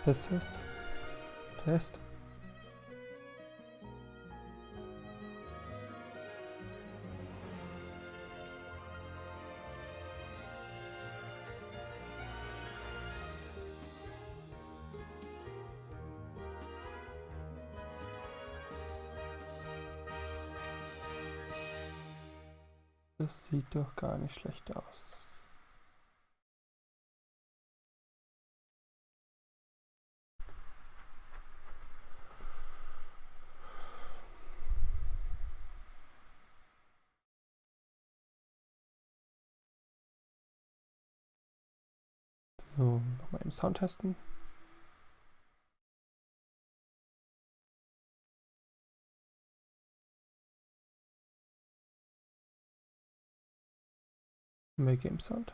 Test, Test. Test. Das sieht doch gar nicht schlecht aus. So, nochmal im Sound testen. Mehr Game Sound.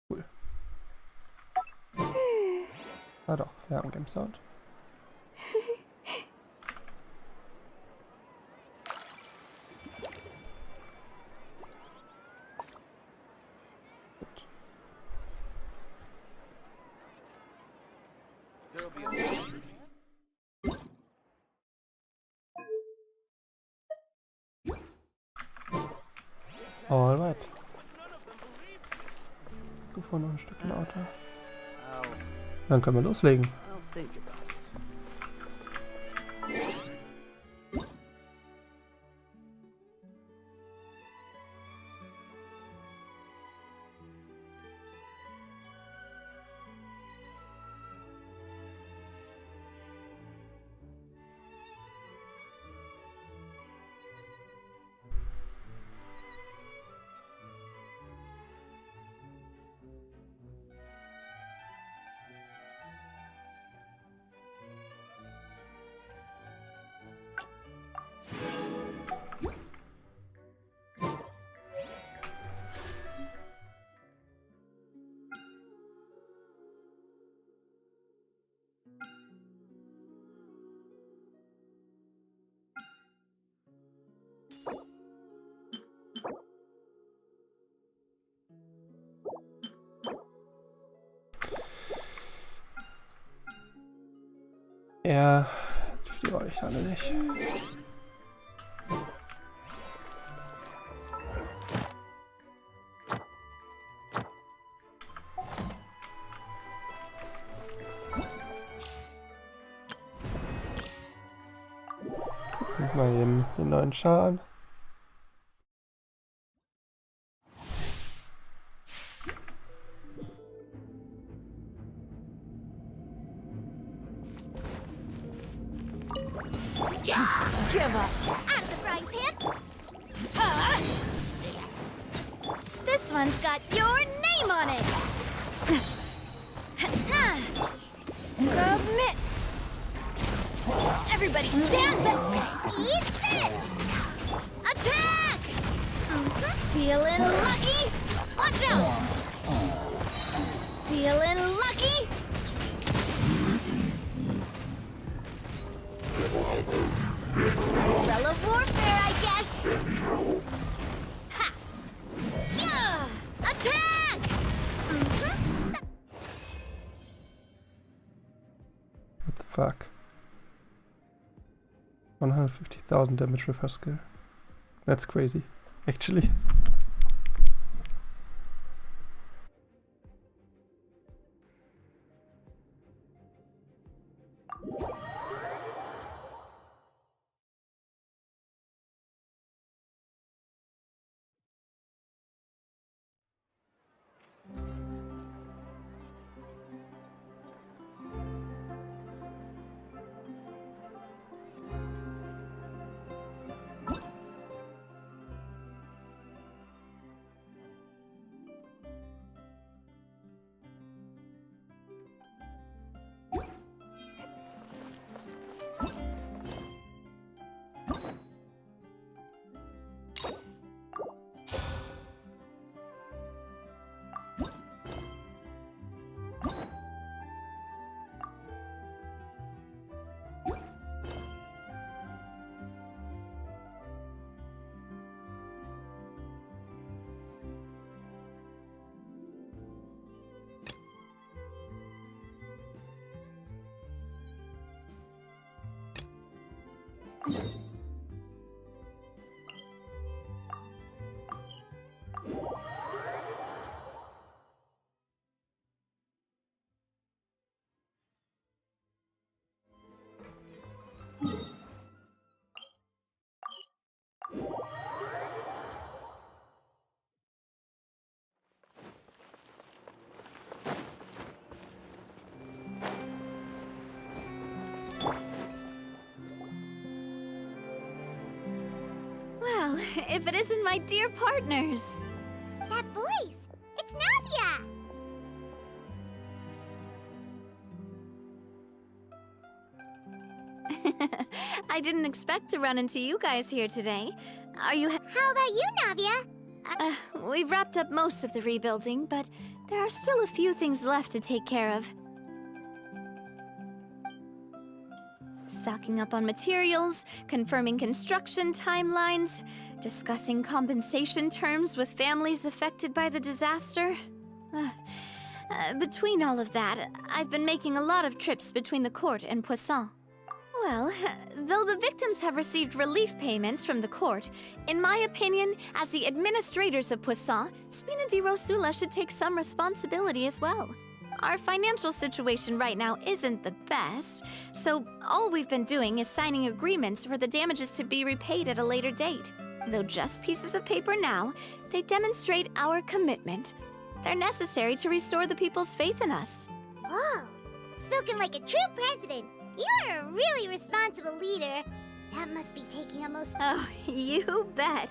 Cool. Ah doch, wir haben Game Sound. Gut. Alright. Gefunden noch ein Stück im Auto. Dann können wir loslegen. Ja, für die wollte ich alle nicht. Mal eben den neuen Schaden. Give up. Out of the frying pan. This one's got your name on it. Submit. Everybody stand back. Eat this. Attack. Feeling lucky? Watch out. Feeling lucky? Umbrella warfare, I guess. Ha! Yeah! Attack! What the fuck? 150,000 damage with her skill. That's crazy, actually. if it isn't my dear partners. That voice! It's Navia! I didn't expect to run into you guys here today. Are you How about you, Navia? we've wrapped up most of the rebuilding, but there are still a few things left to take care of. Stocking up on materials, confirming construction timelines, discussing compensation terms with families affected by the disaster. Between all of that, I've been making a lot of trips between the court and Poisson. Well, though the victims have received relief payments from the court, in my opinion, as the administrators of Poisson, Spina di Rosula should take some responsibility as well. Our financial situation right now isn't the best, so all we've been doing is signing agreements for the damages to be repaid at a later date. Though just pieces of paper now, they demonstrate our commitment. They're necessary to restore the people's faith in us. Whoa! Spoken like a true president. You're a really responsible leader. That must be taking a most... Oh, you bet.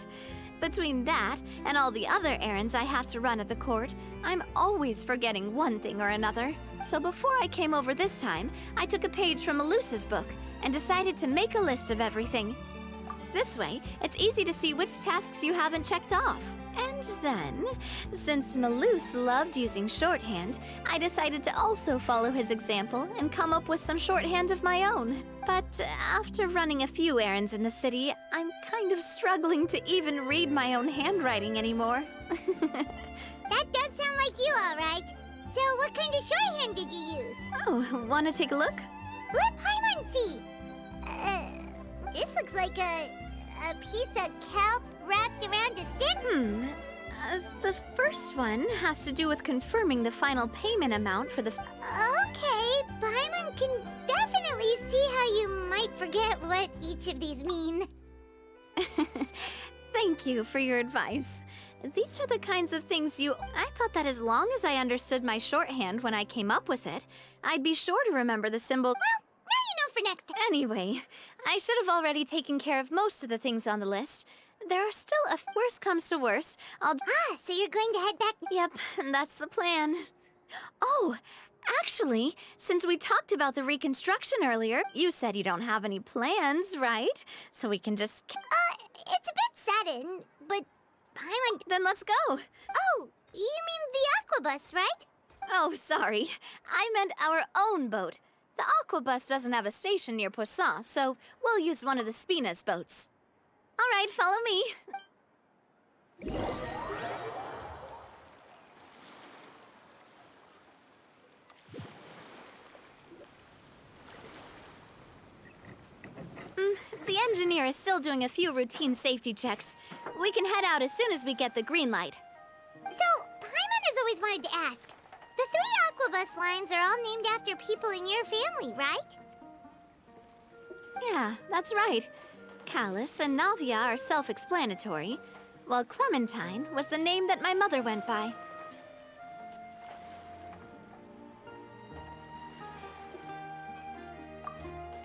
Between that and all the other errands I have to run at the court, I'm always forgetting one thing or another. So before I came over this time, I took a page from Melusa's book and decided to make a list of everything. This way, it's easy to see which tasks you haven't checked off. And then, since Melus loved using shorthand, I decided to also follow his example and come up with some shorthand of my own. But after running a few errands in the city, I'm kind of struggling to even read my own handwriting anymore. That does sound like you, all right. So what kind of shorthand did you use? Oh, want to take a look? Let Paimon see. This looks like a piece of kelp wrapped around a stick. The first one has to do with confirming the final payment amount for the... Okay, Paimon can definitely see how you might forget what each of these mean. Thank you for your advice. These are the kinds of things you... I thought that as long as I understood my shorthand when I came up with it, I'd be sure to remember the symbol... Well, now you know for next time. Anyway, I should have already taken care of most of the things on the list. There are still a... Worst comes to worst, I'll... Ah, so you're going to head back... Yep, that's the plan. Oh, actually, since we talked about the reconstruction earlier, you said you don't have any plans, right? So we can just... It's a bit sudden, but Paimon... Then let's go. Oh, you mean the aquabus, right? Oh, sorry. I meant our own boat. The aquabus doesn't have a station near Poisson, so we'll use one of the Spina's boats. All right, follow me. The engineer is still doing a few routine safety checks. We can head out as soon as we get the green light. So, Paimon has always wanted to ask. The 3 aquabus lines are all named after people in your family, right? Yeah, that's right. Callus and Navia are self-explanatory, while Clementine was the name that my mother went by.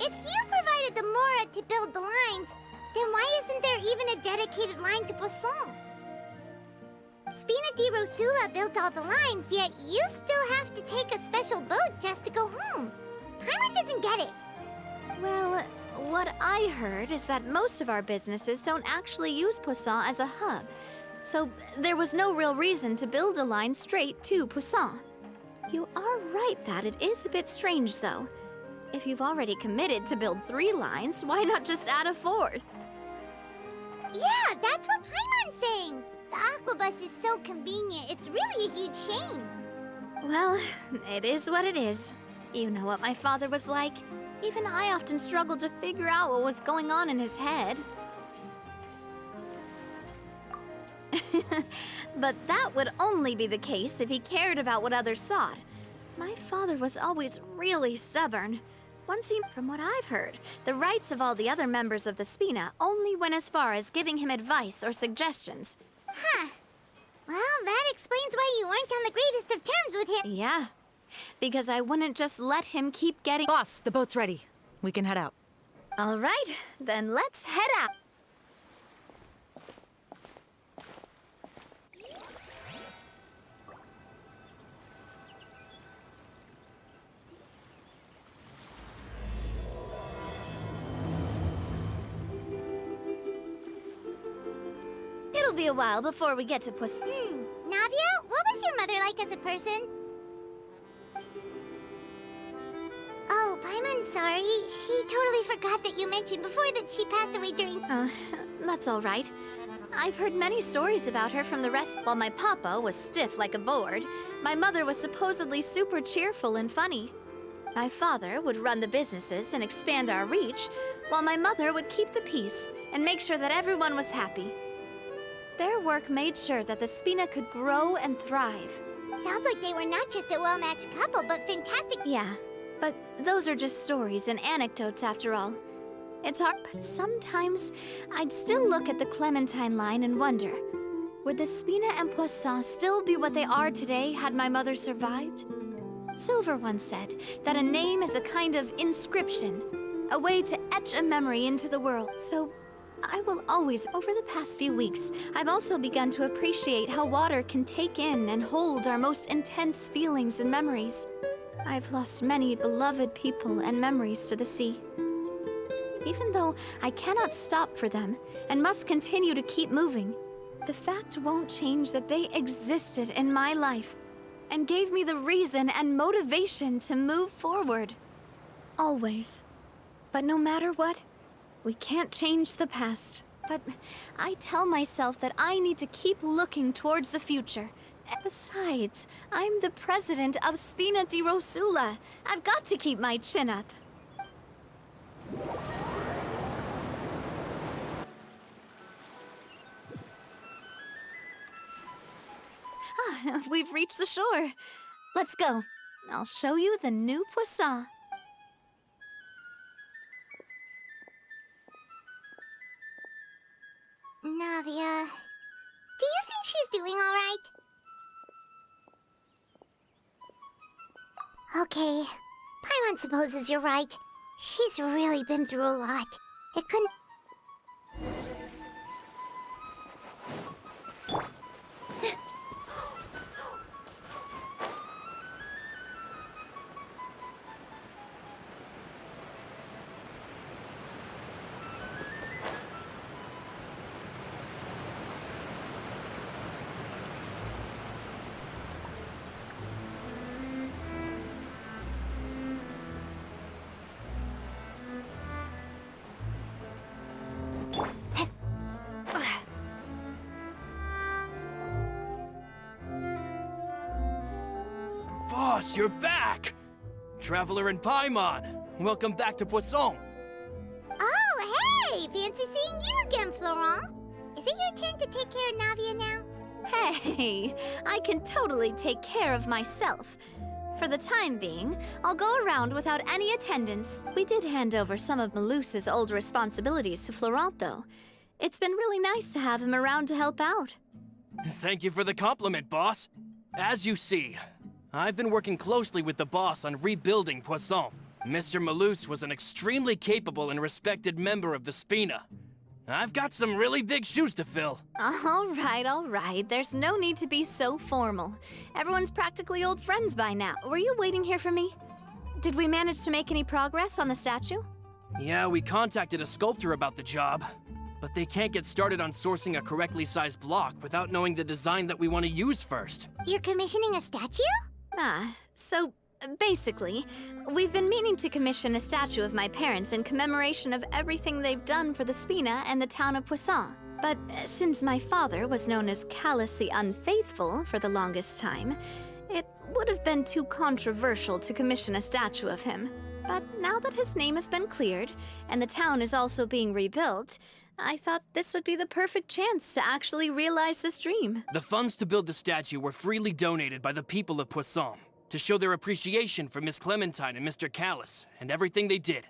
If you provided the Mora to build the lines, then why isn't there even a dedicated line to Poisson? Spina di Rosula built all the lines, yet you still have to take a special boat just to go home. Paimon doesn't get it. Well, what I heard is that most of our businesses don't actually use Poisson as a hub, so there was no real reason to build a line straight to Poisson. You are right that it is a bit strange, though. If you've already committed to build 3 lines, why not just add a 4th? Yeah, that's what Paimon's saying. The aquabus is so convenient, it's really a huge shame. Well, it is what it is. You know what my father was like. Even I often struggled to figure out what was going on in his head. But that would only be the case if he cared about what others thought. My father was always really stubborn. Once he, from what I've heard, the rights of all the other members of the Spina only went as far as giving him advice or suggestions. Huh. Well, that explains why you weren't on the greatest of terms with him. Yeah, because I wouldn't just let him keep getting... Boss, the boat's ready. We can head out. All right, then let's head out. It'll be a while before we get to Navia, what was your mother like as a person? Oh, Paimon's sorry. She totally forgot that you mentioned before that she passed away during... That's all right. I've heard many stories about her from the rest. While my papa was stiff like a board, my mother was supposedly super cheerful and funny. My father would run the businesses and expand our reach, while my mother would keep the peace and make sure that everyone was happy. Their work made sure that the Spina could grow and thrive. Sounds like they were not just a well-matched couple, but fantastic... Yeah, but those are just stories and anecdotes after all. It's hard, but sometimes I'd still look at the Clementine line and wonder, would the Spina and Poisson still be what they are today had my mother survived? Silver once said that a name is a kind of inscription, a way to etch a memory into the world. So I will always, over the past few weeks, I've also begun to appreciate how water can take in and hold our most intense feelings and memories. I've lost many beloved people and memories to the sea. Even though I cannot stop for them and must continue to keep moving, the fact won't change that they existed in my life and gave me the reason and motivation to move forward. Always. But no matter what, we can't change the past. But I tell myself that I need to keep looking towards the future. And besides, I'm the president of Spina di Rosula. I've got to keep my chin up. We've reached the shore. Let's go. I'll show you the new Poisson. Navia... Do you think she's doing all right? Okay. Paimon supposes you're right. She's really been through a lot. It couldn't... Boss, you're back! Traveler and Paimon, welcome back to Poisson. Oh, hey! Fancy seeing you again, Florent. Is it your turn to take care of Navia now? Hey, I can totally take care of myself. For the time being, I'll go around without any attendance. We did hand over some of Malus's old responsibilities to Florent, though. It's been really nice to have him around to help out. Thank you for the compliment, boss. As you see, I've been working closely with the boss on rebuilding Poisson. Mr. Malus was an extremely capable and respected member of the Spina. I've got some really big shoes to fill. All right. There's no need to be so formal. Everyone's practically old friends by now. Were you waiting here for me? Did we manage to make any progress on the statue? Yeah, we contacted a sculptor about the job, but they can't get started on sourcing a correctly sized block without knowing the design that we want to use first. You're commissioning a statue? So basically, we've been meaning to commission a statue of my parents in commemoration of everything they've done for the Spina and the town of Poisson. But since my father was known as callously unfaithful for the longest time, it would have been too controversial to commission a statue of him. But now that his name has been cleared, and the town is also being rebuilt, I thought this would be the perfect chance to actually realize this dream. The funds to build the statue were freely donated by the people of Poisson to show their appreciation for Miss Clementine and Mr. Callus and everything they did.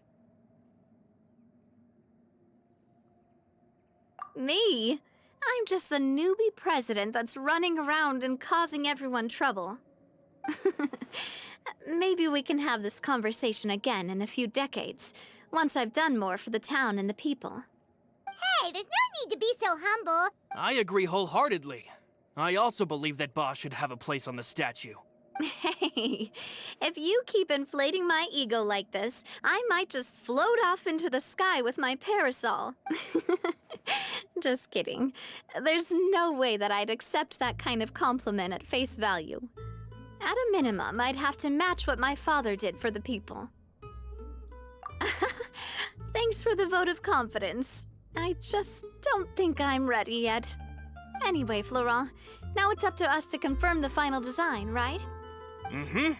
Me? I'm just the newbie president that's running around and causing everyone trouble. Maybe we can have this conversation again in a few decades, once I've done more for the town and the people. Hey, there's no need to be so humble. I agree wholeheartedly. I also believe that Boss should have a place on the statue. Hey, if you keep inflating my ego like this, I might just float off into the sky with my parasol. Just kidding. There's no way that I'd accept that kind of compliment at face value. At a minimum, I'd have to match what my father did for the people. Thanks for the vote of confidence. I just don't think I'm ready yet. Anyway, Florent, now it's up to us to confirm the final design, right? Mm-hmm.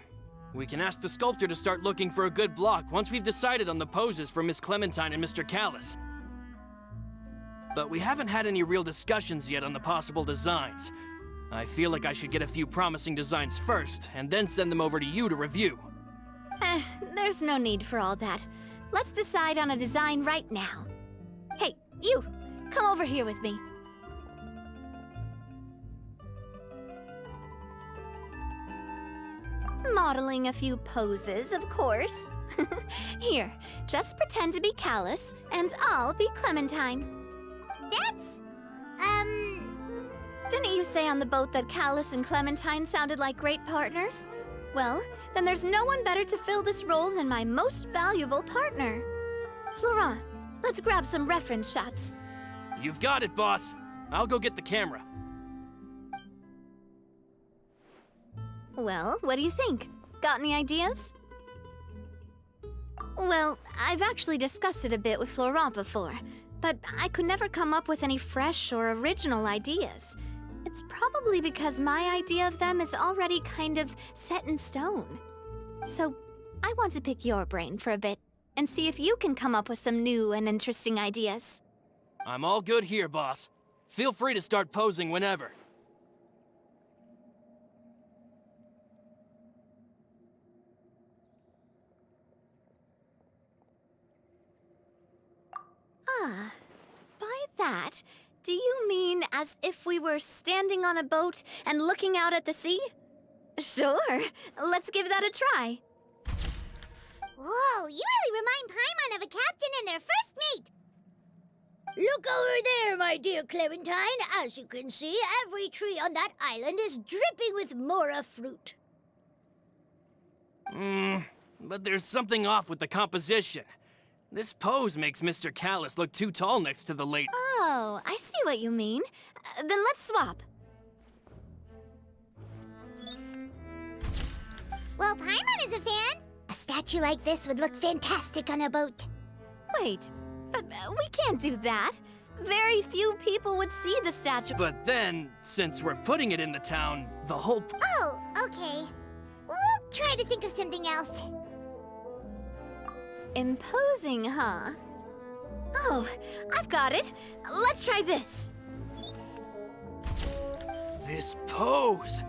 We can ask the sculptor to start looking for a good block once we've decided on the poses for Miss Clementine and Mr. Callis. But we haven't had any real discussions yet on the possible designs. I feel like I should get a few promising designs first, and then send them over to you to review. There's no need for all that. Let's decide on a design right now. Hey, you! Come over here with me. Modeling a few poses, of course. Here, just pretend to be Callis, and I'll be Clementine. That's... Didn't you say on the boat that Callis and Clementine sounded like great partners? Well, then there's no one better to fill this role than my most valuable partner. Florent, let's grab some reference shots. You've got it, boss. I'll go get the camera. Well, what do you think? Got any ideas? Well, I've actually discussed it a bit with Florent before, but I could never come up with any fresh or original ideas. It's probably because my idea of them is already kind of set in stone. So, I want to pick your brain for a bit and see if you can come up with some new and interesting ideas. I'm all good here, boss. Feel free to start posing whenever. Ah, by that, do you mean as if we were standing on a boat and looking out at the sea? Sure, let's give that a try. Whoa, you really remind Paimon of a captain and their first mate! Look over there, my dear Clementine. As you can see, every tree on that island is dripping with mora fruit. But there's something off with the composition. This pose makes Mr. Callis look too tall next to the late... Oh, I see what you mean. Then let's swap. Well, Paimon is a fan. A statue like this would look fantastic on a boat. Wait, but we can't do that. Very few people would see the statue. But then, since we're putting it in the town, the whole... Oh, okay. We'll try to think of something else. Imposing, huh? Oh, I've got it. Let's try this. This pose...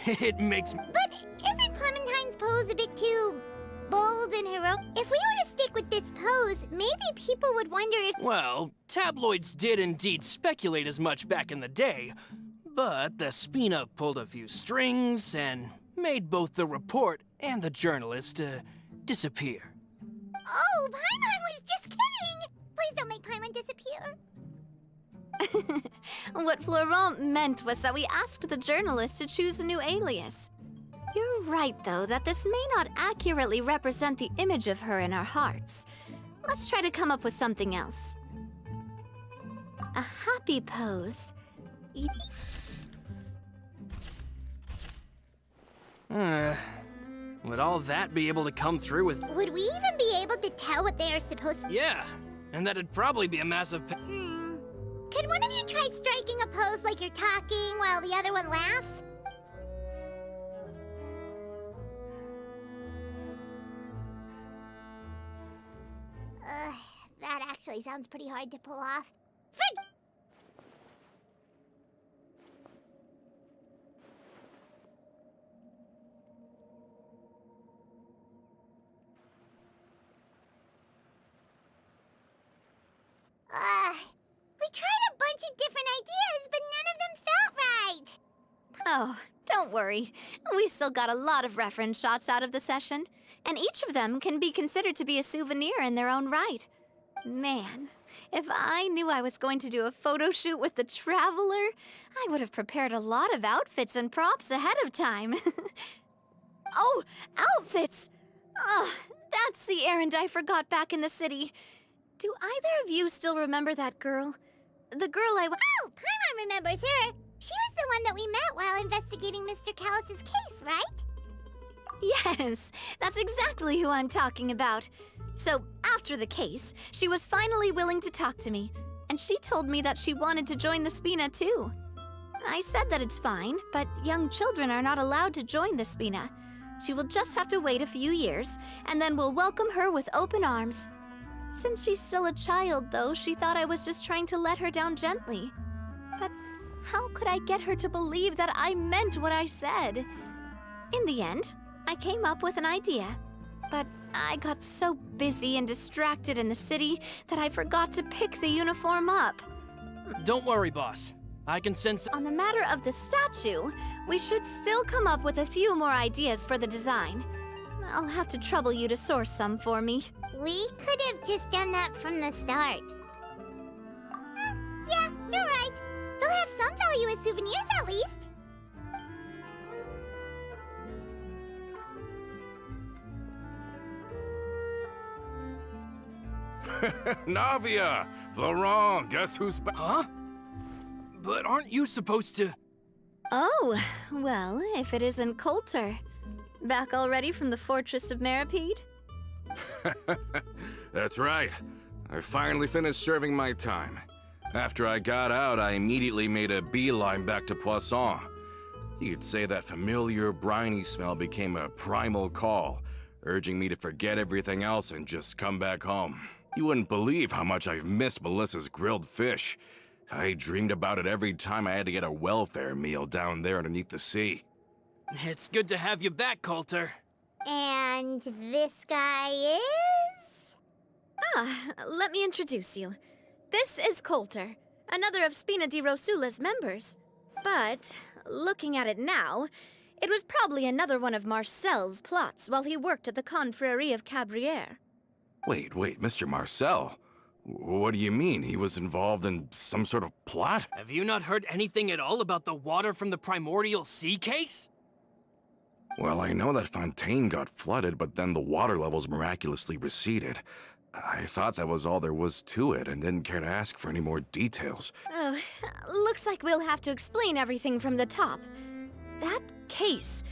It makes... But isn't Clementine's pose a bit too bold and heroic? If we were to stick with this pose, maybe people would wonder if... Well, tabloids did indeed speculate as much back in the day, but the Spina pulled a few strings and made both the report and the journalist disappear. Oh, Paimon was just kidding! Please don't make Paimon disappear. What Florent meant was that we asked the journalist to choose a new alias. You're right, though, that this may not accurately represent the image of her in our hearts. Let's try to come up with something else. A happy pose. Would all that be able to come through with... Would we even be able to tell what they are supposed to... Yeah, and that'd probably be a massive... Could one of you try striking a pose like you're talking while the other one laughs? That actually sounds pretty hard to pull off. We tried a bunch of different ideas, but none of them felt right. Oh, don't worry. We still got a lot of reference shots out of the session, and each of them can be considered to be a souvenir in their own right. Man, if I knew I was going to do a photo shoot with the Traveler, I would have prepared a lot of outfits and props ahead of time. Oh, outfits! Oh, that's the errand I forgot back in the city. Do either of you still remember that girl? the girl I... Oh, Paimon remembers her. She was the one that we met while investigating Mr. Callus's case, right? Yes, that's exactly who I'm talking about. So, after the case, she was finally willing to talk to me, and she told me that she wanted to join the Spina too. I said that it's fine, but young children are not allowed to join the Spina. She will just have to wait a few years, and then we'll welcome her with open arms. Since she's still a child, though, she thought I was just trying to let her down gently. But how could I get her to believe that I meant what I said? In the end, I came up with an idea. But I got so busy and distracted in the city that I forgot to pick the uniform up. Don't worry, boss. I can send some... On the matter of the statue, we should still come up with a few more ideas for the design. I'll have to trouble you to source some for me. We could have just done that from the start. Yeah, you're right. They'll have some value as souvenirs at least. Navia! Florent, guess who's back? Huh? But aren't you supposed to... Oh, well, if it isn't Coulter. Back already from the Fortress of Meripede? That's right. I finally finished serving my time. After I got out, I immediately made a beeline back to Poisson. You could say that familiar, briny smell became a primal call, urging me to forget everything else and just come back home. You wouldn't believe how much I've missed Melissa's grilled fish. I dreamed about it every time I had to get a welfare meal down there underneath the sea. It's good to have you back, Coulter. And this guy is? Let me introduce you. This is Coulter, another of Spina di Rosula's members. But, looking at it now, it was probably another one of Marcel's plots while he worked at the Confrérie of Cabrières. Wait, Mr. Marcel? What do you mean? He was involved in some sort of plot? Have you not heard anything at all about the water from the Primordial Sea case? Well, I know that Fontaine got flooded, but then the water levels miraculously receded. I thought that was all there was to it and didn't care to ask for any more details. Oh, looks like we'll have to explain everything from the top. That case,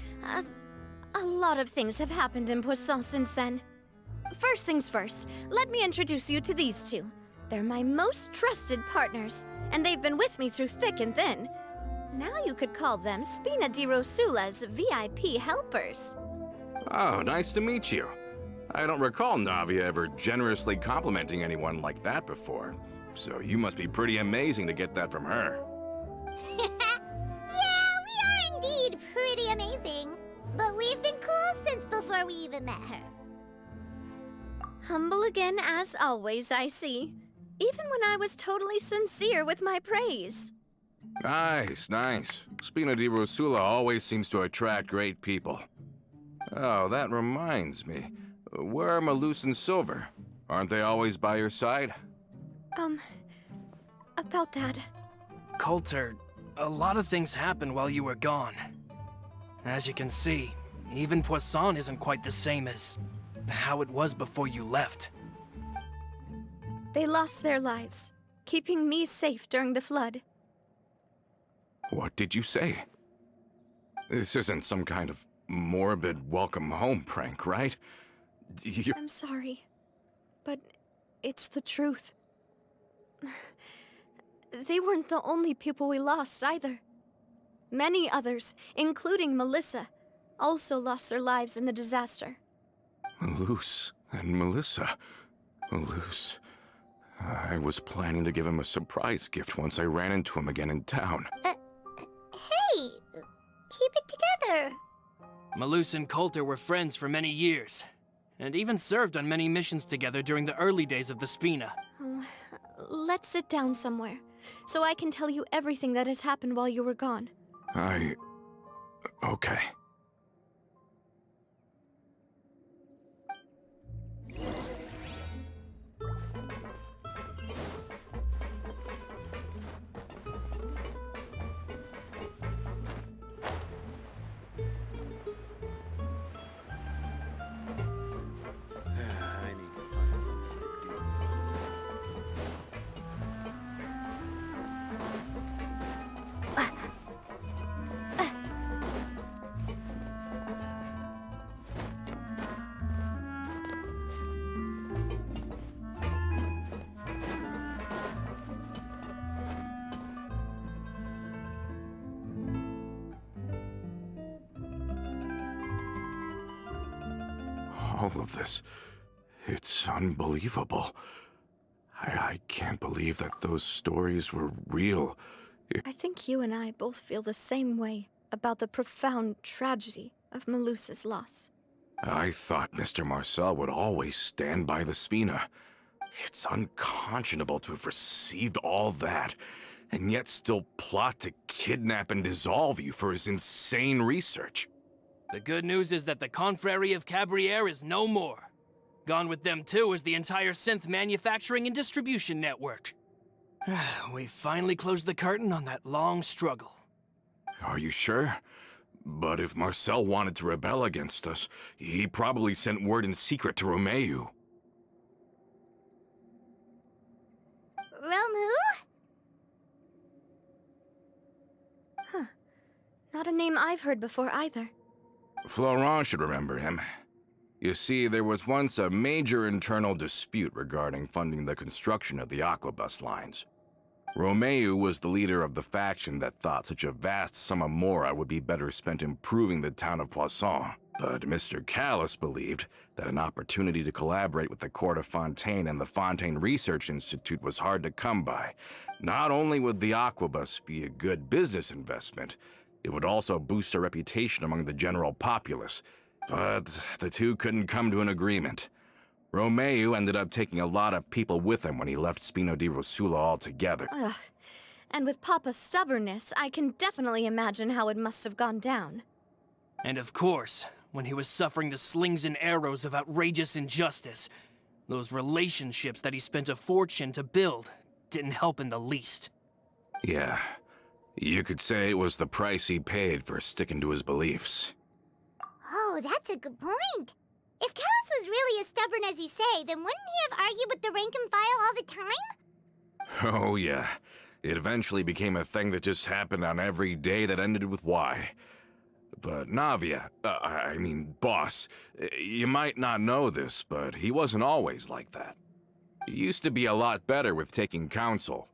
a lot of things have happened in Poisson since then. First things first, let me introduce you to these two. They're my most trusted partners, and they've been with me through thick and thin. Now you could call them Spina di Rosula's VIP helpers. Oh, nice to meet you. I don't recall Navia ever generously complimenting anyone like that before, so you must be pretty amazing to get that from her. Yeah, we are indeed pretty amazing. But we've been cool since before we even met her. Humble again as always, I see. Even when I was totally sincere with my praise. Nice. Spina di Rosula always seems to attract great people. Oh, that reminds me. Where are Malus and Silver? Aren't they always by your side? About that. Coulter, a lot of things happened while you were gone. As you can see, even Poisson isn't quite the same as how it was before you left. They lost their lives, keeping me safe during the flood. What did you say? This isn't some kind of morbid welcome home prank, right? I'm sorry, but it's the truth. They weren't the only people we lost, either. Many others, including Melissa, also lost their lives in the disaster. Malus and Melissa. Malus. I was planning to give him a surprise gift once I ran into him again in town. Hey, keep it together. Malus and Coulter were friends for many years, and even served on many missions together during the early days of the Spina. Oh, let's sit down somewhere, so I can tell you everything that has happened while you were gone. Okay. I need to find something to do with myself. All of this. It's unbelievable. I can't believe that those stories were real. I think you and I both feel the same way about the profound tragedy of Melusa's loss. I thought Mr. Marcel would always stand by the Spina. It's unconscionable to have received all that, and yet still plot to kidnap and dissolve you for his insane research. The good news is that the Confrérie of Cabriere is no more. Gone with them too is the entire synth manufacturing and distribution network. We finally closed the curtain on that long struggle. Are you sure? But if Marcel wanted to rebel against us, he probably sent word in secret to Romeu. Romu? Not a name I've heard before either. Florent should remember him. You see, there was once a major internal dispute regarding funding the construction of the Aquabus lines. Romeu was the leader of the faction that thought such a vast sum of mora would be better spent improving the town of Poisson. But Mr. Callis believed that an opportunity to collaborate with the Court of Fontaine and the Fontaine Research Institute was hard to come by. Not only would the Aquabus be a good business investment, it would also boost our reputation among the general populace. But the two couldn't come to an agreement. Romeu ended up taking a lot of people with him when he left Spino di Rosula altogether. Ugh. And with Papa's stubbornness, I can definitely imagine how it must have gone down. And of course, when he was suffering the slings and arrows of outrageous injustice, those relationships that he spent a fortune to build didn't help in the least. Yeah, you could say it was the price he paid for sticking to his beliefs. Oh, that's a good point. If Callus was really as stubborn as you say, then wouldn't he have argued with the rank and file all the time? Oh yeah, it eventually became a thing that just happened on every day that ended with Y. But Navia, boss, you might not know this, but he wasn't always like that. He used to be a lot better with taking counsel.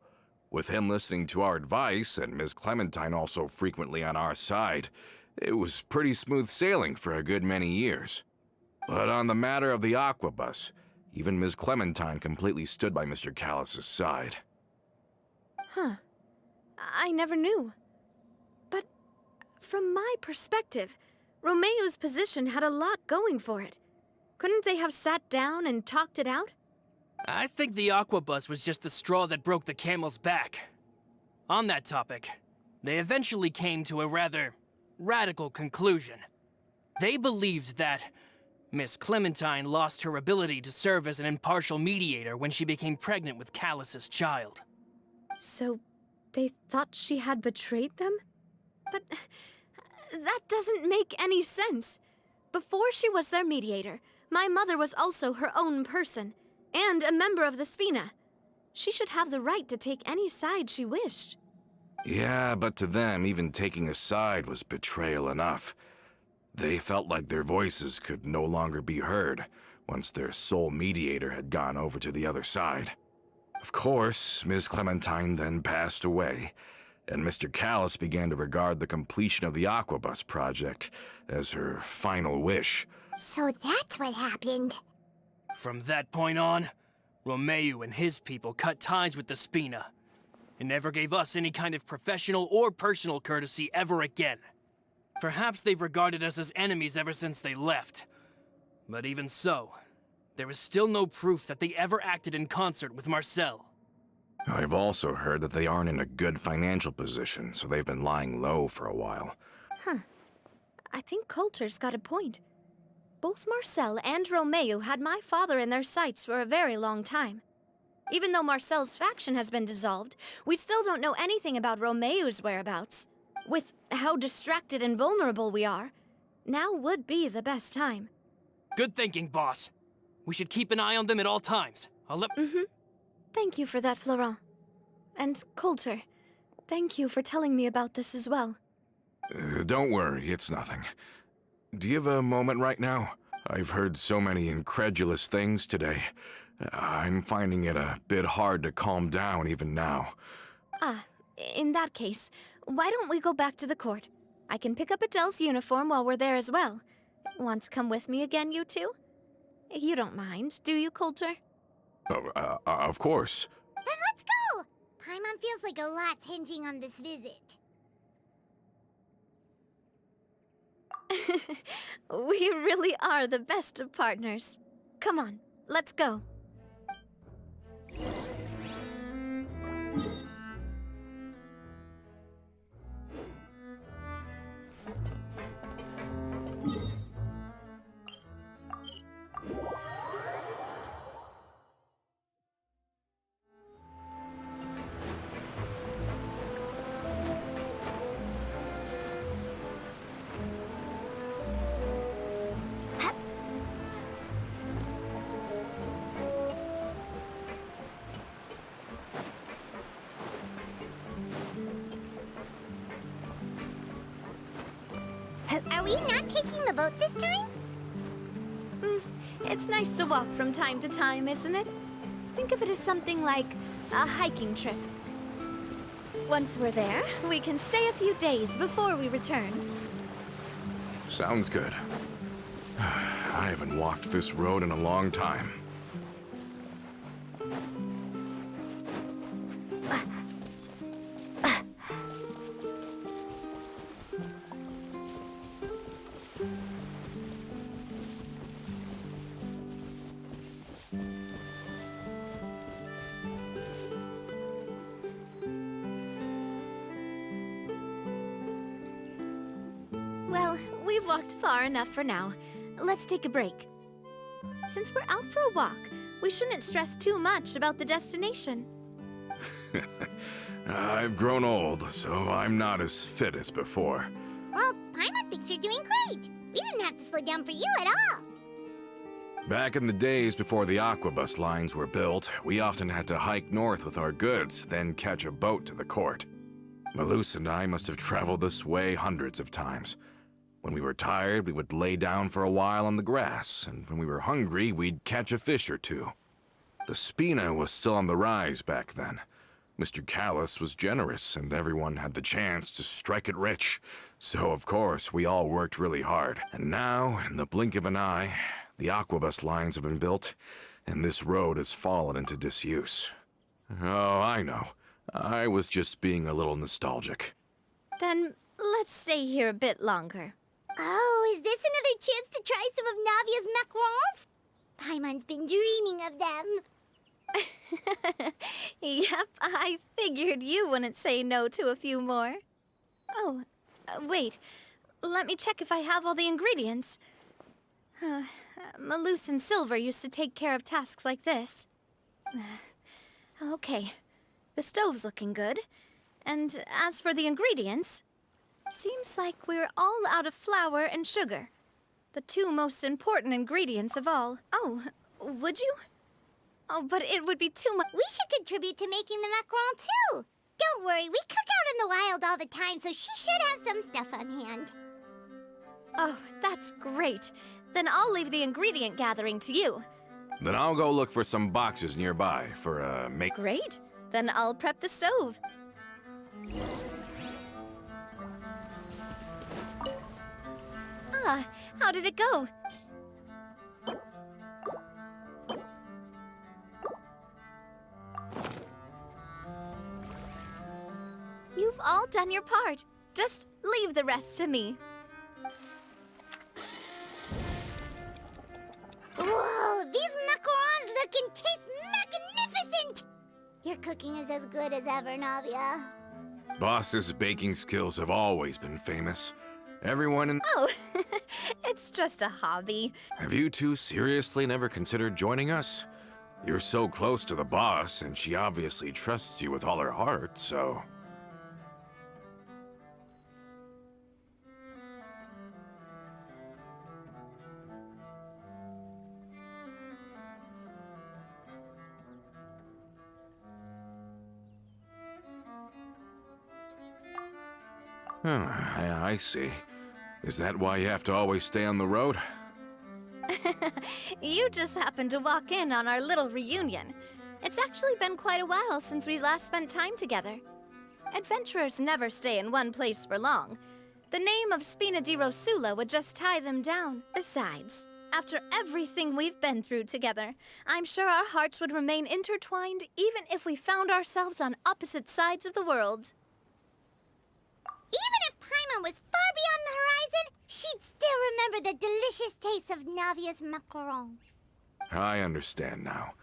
With him listening to our advice, and Ms. Clementine also frequently on our side, it was pretty smooth sailing for a good many years. But on the matter of the Aquabus, even Ms. Clementine completely stood by Mr. Callus's side. Huh. I never knew. But from my perspective, Romeu's position had a lot going for it. Couldn't they have sat down and talked it out? I think the Aquabus was just the straw that broke the camel's back. On that topic, they eventually came to a rather radical conclusion. They believed that Miss Clementine lost her ability to serve as an impartial mediator when she became pregnant with Callus's child. So, they thought she had betrayed them? But that doesn't make any sense. Before she was their mediator, my mother was also her own person, and a member of the Spina. She should have the right to take any side she wished. Yeah, but to them, even taking a side was betrayal enough. They felt like their voices could no longer be heard once their sole mediator had gone over to the other side. Of course, Ms. Clementine then passed away, and Mr. Callus began to regard the completion of the Aquabus project as her final wish. So that's what happened. From that point on, Romeu and his people cut ties with the Spina, and never gave us any kind of professional or personal courtesy ever again. Perhaps they've regarded us as enemies ever since they left. But even so, there is still no proof that they ever acted in concert with Marcel. I've also heard that they aren't in a good financial position, so they've been lying low for a while. Huh. I think Coulter's got a point. Both Marcel and Romeu had my father in their sights for a very long time. Even though Marcel's faction has been dissolved, we still don't know anything about Romeu's whereabouts. With how distracted and vulnerable we are, now would be the best time. Good thinking, boss. We should keep an eye on them at all times. Thank you for that, Florent. And Coulter, thank you for telling me about this as well. Don't worry, it's nothing. Do you have a moment right now? I've heard so many incredulous things today. I'm finding it a bit hard to calm down even now. Ah, in that case, why don't we go back to the court? I can pick up Adele's uniform while we're there as well. Want to come with me again, you two? You don't mind, do you, Coulter? Oh, of course. Then let's go! Paimon feels like a lot's hinging on this visit. We really are the best of partners. Come on, let's go. Are we not taking the boat this time? It's nice to walk from time to time, isn't it? Think of it as something like a hiking trip. Once we're there, we can stay a few days before we return. Sounds good. I haven't walked this road in a long time. Well, we've walked far enough for now. Let's take a break. Since we're out for a walk, we shouldn't stress too much about the destination. I've grown old, so I'm not as fit as before. Well, Paimon thinks you're doing great. We didn't have to slow down for you at all. Back in the days before the aquabus lines were built, we often had to hike north with our goods, then catch a boat to the court. Malus and I must have traveled this way hundreds of times. When we were tired, we would lay down for a while on the grass, and when we were hungry, we'd catch a fish or two. The Spina was still on the rise back then. Mr. Callus was generous, and everyone had the chance to strike it rich. So, of course, we all worked really hard. And now, in the blink of an eye, the aquabus lines have been built, and this road has fallen into disuse. Oh, I know. I was just being a little nostalgic. Then let's stay here a bit longer. Oh, is this another chance to try some of Navia's macarons? Paimon's been dreaming of them. Yep, I figured you wouldn't say no to a few more. Oh, wait. Let me check if I have all the ingredients. Malus and Silver used to take care of tasks like this. Okay. The stove's looking good. And as for the ingredients, seems like we're all out of flour and sugar. The two most important ingredients of all. Oh, would you? Oh, but it would be too much. We should contribute to making the macaron too. Don't worry, we cook out in the wild all the time, so she should have some stuff on hand. Oh, that's great. Then I'll leave the ingredient gathering to you. Then I'll go look for some boxes nearby for, Great. Then I'll prep the stove. Ah, how did it go? You've all done your part. Just leave the rest to me. Whoa, these macarons look and taste magnificent! Your cooking is as good as ever, Navia. Boss's baking skills have always been famous. Everyone in... Oh, it's just a hobby. Have you two seriously never considered joining us? You're so close to the boss, and she obviously trusts you with all her heart, so... I see. Is that why you have to always stay on the road? You just happened to walk in on our little reunion. It's actually been quite a while since we last spent time together. Adventurers never stay in one place for long. The name of Spina di Rosula would just tie them down. Besides, After everything we've been through together, I'm sure our hearts would remain intertwined even if we found ourselves on opposite sides of the world. Even if Paimon was far beyond the horizon, she'd still remember the delicious taste of Navia's macaron. I understand now.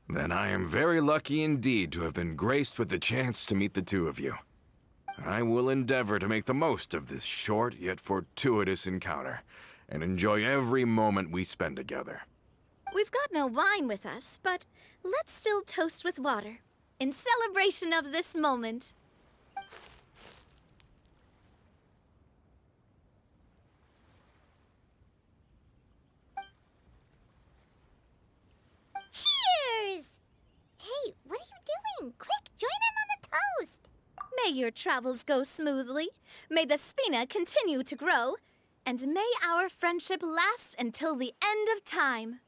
Then I am very lucky indeed to have been graced with the chance to meet the two of you. I will endeavor to make the most of this short yet fortuitous encounter, and enjoy every moment we spend together. We've got no wine with us, but let's still toast with water, in celebration of this moment. Cheers! Hey, what are you doing? Quick, join in on the toast! May your travels go smoothly, may the Spina continue to grow, and may our friendship last until the end of time.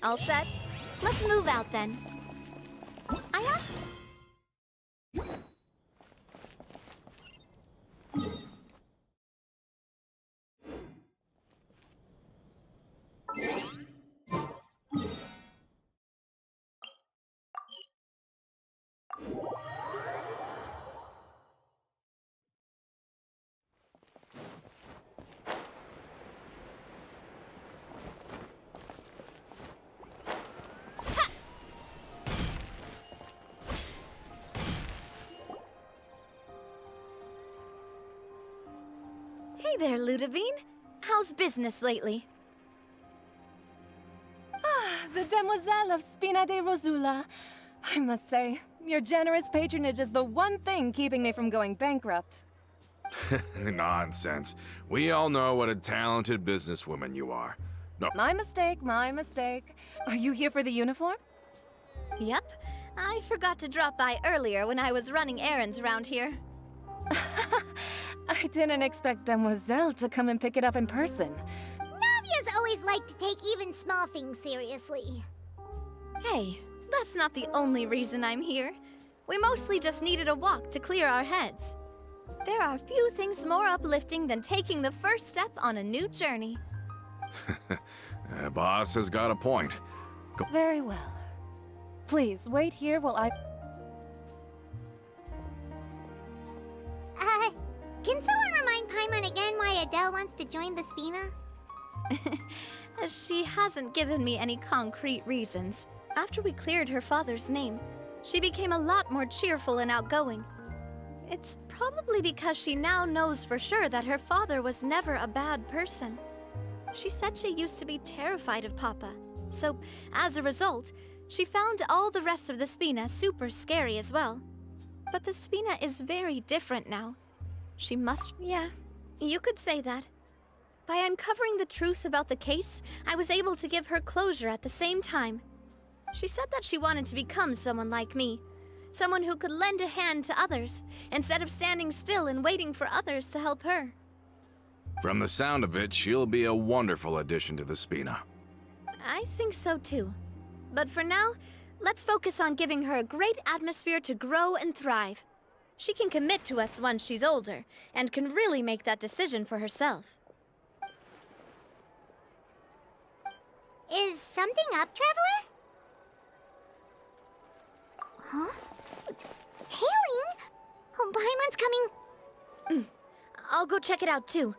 All set? Let's move out then. I asked. Hey there, Ludovine. How's business lately? The Demoiselle of Spina de Rosula. I must say, your generous patronage is the one thing keeping me from going bankrupt. Nonsense. We all know what a talented businesswoman you are. No, My mistake, my mistake. Are you here for the uniform? Yep. I forgot to drop by earlier when I was running errands around here. I didn't expect Demoiselle to come and pick it up in person. Navias always like to take even small things seriously. Hey, that's not the only reason I'm here. We mostly just needed a walk to clear our heads. There are few things more uplifting than taking the first step on a new journey. Boss has got a point. Very well. Please, wait here while I... Can someone remind Paimon again why Adele wants to join the Spina? She hasn't given me any concrete reasons. After we cleared her father's name, she became a lot more cheerful and outgoing. It's probably because she now knows for sure that her father was never a bad person. She said she used to be terrified of Papa, so as a result, she found all the rest of the Spina super scary as well. But the Spina is very different now. She must... yeah, you could say that. By uncovering the truth about the case, I was able to give her closure at the same time. She said that she wanted to become someone like me. Someone who could lend a hand to others, instead of standing still and waiting for others to help her. From the sound of it, she'll be a wonderful addition to the Spina. I think so too. But for now, let's focus on giving her a great atmosphere to grow and thrive. She can commit to us once she's older, and can really make that decision for herself. Is something up, Traveler? Huh? Tailing? Oh, Paimon's coming. I'll go check it out too.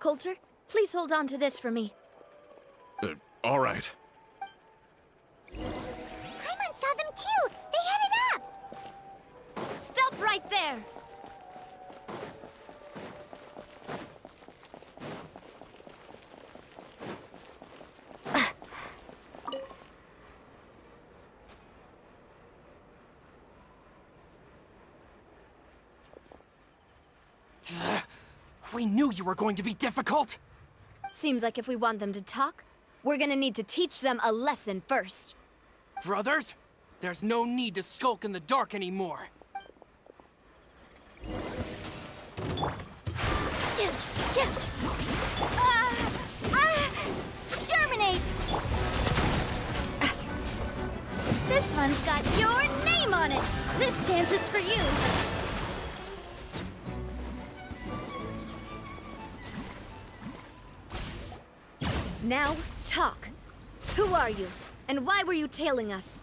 Coulter, please hold on to this for me. All right. Paimon saw them too! They headed up! Stop right there! We knew you were going to be difficult! Seems like if we want them to talk, we're gonna need to teach them a lesson first. Brothers, there's no need to skulk in the dark anymore. Germinate! This one's got your name on it! This dance is for you! Now, talk. Who are you? And why were you tailing us?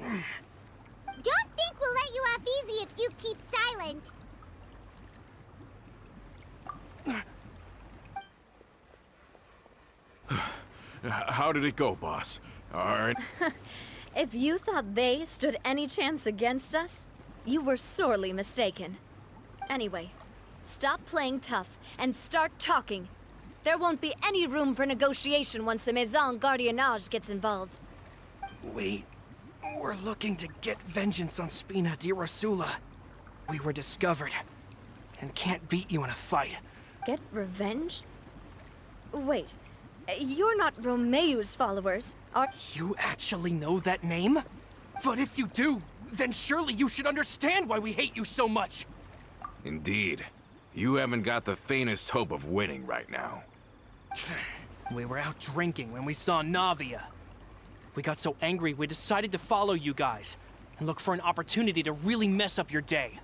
Don't think we'll let you off easy if you keep silent. How did it go, boss? All right. If you thought they stood any chance against us, you were sorely mistaken. Anyway, stop playing tough and start talking. There won't be any room for negotiation once the Maison Gardiennage gets involved. We're looking to get vengeance on Spina di Rosula. We were discovered, and can't beat you in a fight. Get revenge? Wait, you're not Romeu's followers, are... You actually know that name? But if you do, then surely you should understand why we hate you so much! Indeed. You haven't got the faintest hope of winning right now. We were out drinking when we saw Navia. We got so angry we decided to follow you guys and look for an opportunity to really mess up your day.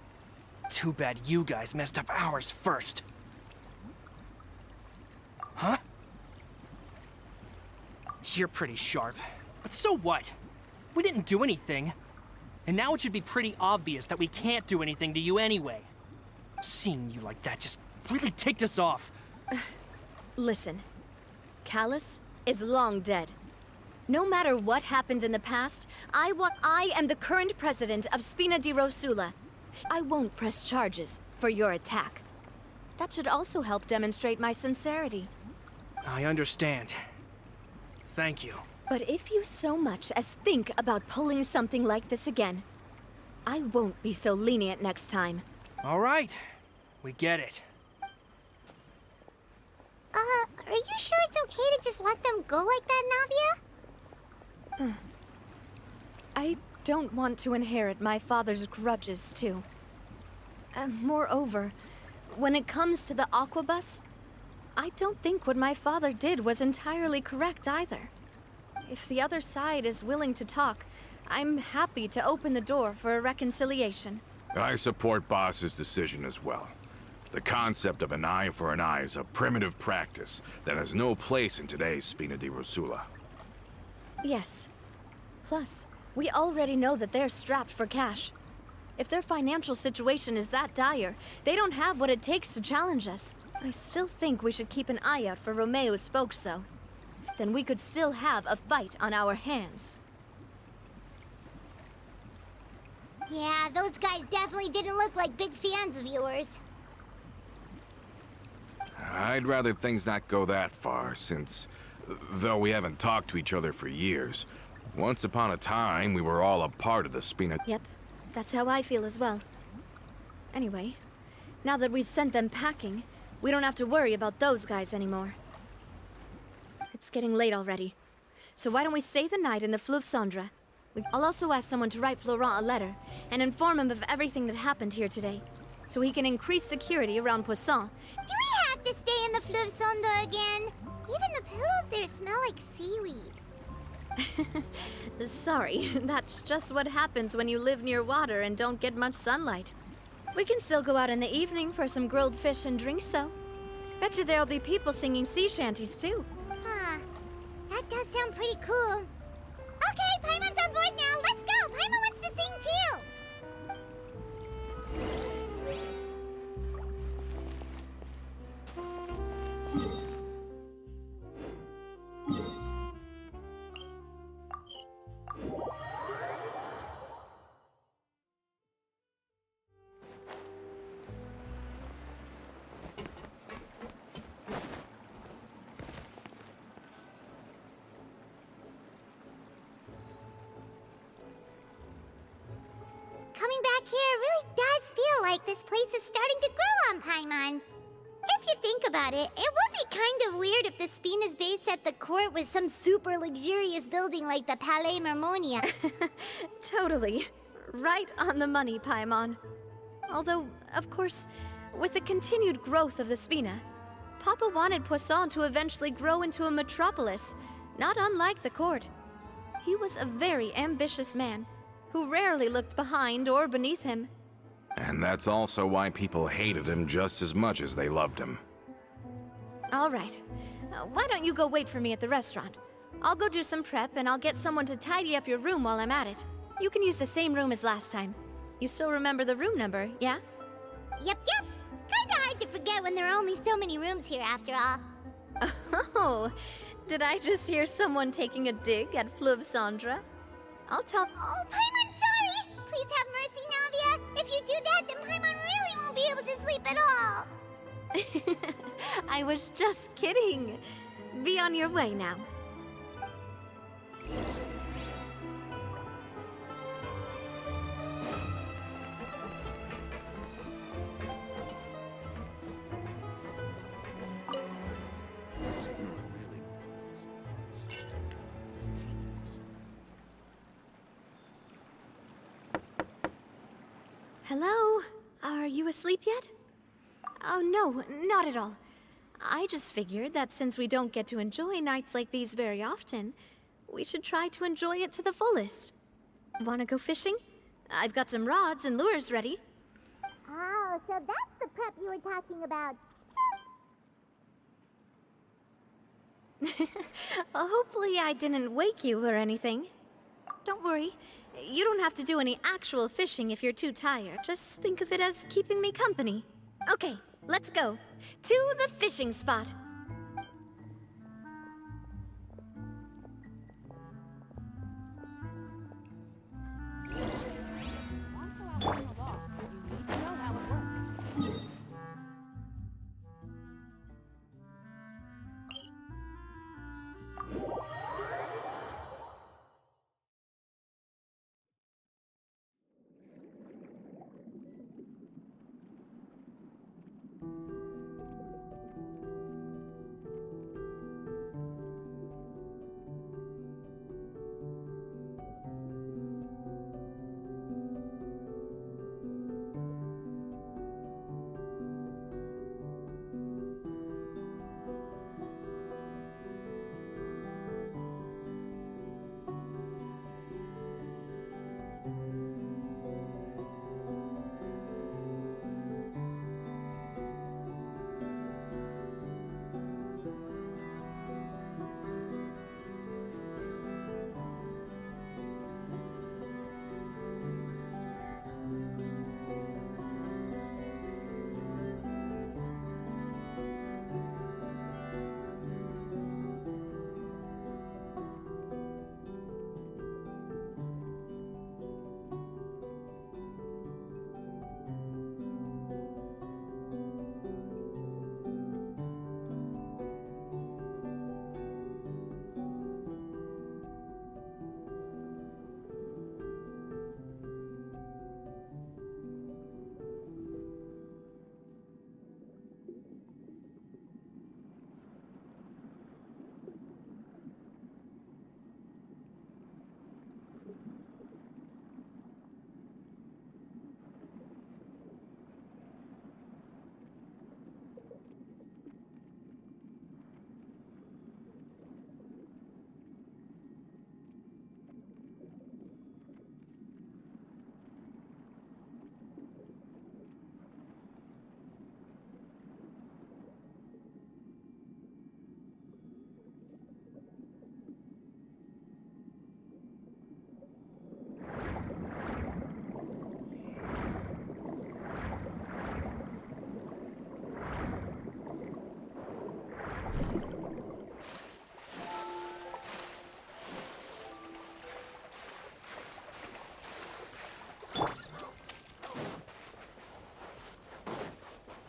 Too bad you guys messed up ours first. Huh? You're pretty sharp, but so what? We didn't do anything. And now it should be pretty obvious that we can't do anything to you anyway. Seeing you like that just really ticked us off. Listen, Callus is long dead. No matter what happened in the past, I am the current president of Spina di Rosula. I won't press charges for your attack. That should also help demonstrate my sincerity. I understand. Thank you. But if you so much as think about pulling something like this again, I won't be so lenient next time. All right. We get it. Are you sure it's okay to just let them go like that, Navia? I don't want to inherit my father's grudges, too. Moreover, when it comes to the Aquabus, I don't think what my father did was entirely correct either. If the other side is willing to talk, I'm happy to open the door for a reconciliation. I support Boss's decision as well. The concept of an eye for an eye is a primitive practice that has no place in today's Spina di Rosula. Yes. Plus, we already know that they're strapped for cash. If their financial situation is that dire, they don't have what it takes to challenge us. I still think we should keep an eye out for Romeo's folks, though. Then we could still have a fight on our hands. Yeah, those guys definitely didn't look like big fans of yours. I'd rather things not go that far, since, though we haven't talked to each other for years, once upon a time we were all a part of the Spina. Yep, that's how I feel as well. Anyway, now that we've sent them packing, we don't have to worry about those guys anymore. It's getting late already, so why don't we stay the night in the Fleuve Cendre? I'll also ask someone to write Florent a letter and inform him of everything that happened here today, so he can increase security around Poisson. Do we have to stay in the Fleuve Cendre again? Even the pillows there smell like seaweed. Sorry, that's just what happens when you live near water and don't get much sunlight. We can still go out in the evening for some grilled fish and drinks, though. Bet you there'll be people singing sea shanties, too. Huh. That does sound pretty cool. Okay, Paimon's on board now. Let's go. Paimon wants to sing too. Coming back here really does feel like this place is starting to grow on Paimon. If you think about it, it would be kind of weird if the Spina's base at the court was some super luxurious building like the Palais Mermonia. Totally. Right on the money, Paimon. Although, of course, with the continued growth of the Spina, Papa wanted Poisson to eventually grow into a metropolis, not unlike the court. He was a very ambitious man, who rarely looked behind or beneath him. And that's also why people hated him just as much as they loved him. All right. Why don't you go wait for me at the restaurant? I'll go do some prep, and I'll get someone to tidy up your room while I'm at it. You can use the same room as last time. You still remember the room number, yeah? Yep. Kinda hard to forget when there are only so many rooms here after all. Oh, did I just hear someone taking a dig at Fleuve Cendre? I'll tell... Oh, Paimon, sorry! Please have mercy, Navia! If you do that, then Paimon really won't be able to sleep at all! I was just kidding. Be on your way now. Hello? Are you asleep yet? Oh, no, not at all. I just figured that since we don't get to enjoy nights like these very often, we should try to enjoy it to the fullest. Wanna go fishing? I've got some rods and lures ready. Oh, so that's the prep you were talking about. Hopefully I didn't wake you or anything. Don't worry. You don't have to do any actual fishing if you're too tired. Just think of it as keeping me company. Okay, let's go. To the fishing spot. Want to outrun a law, you need to know how it works.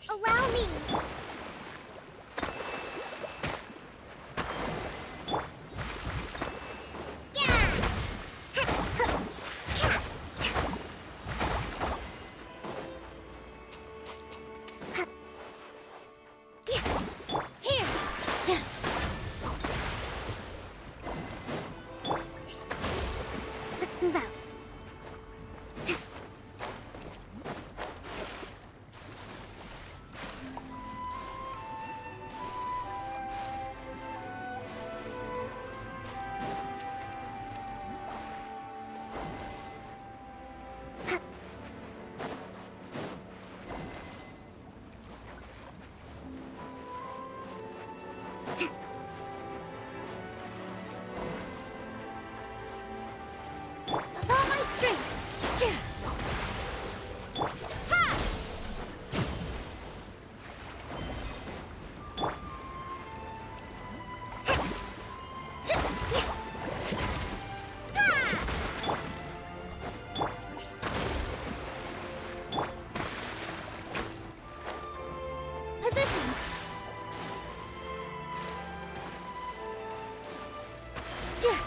Allow me. Let's move out. With all my strength. Cha! Ha! Positions. Yeah.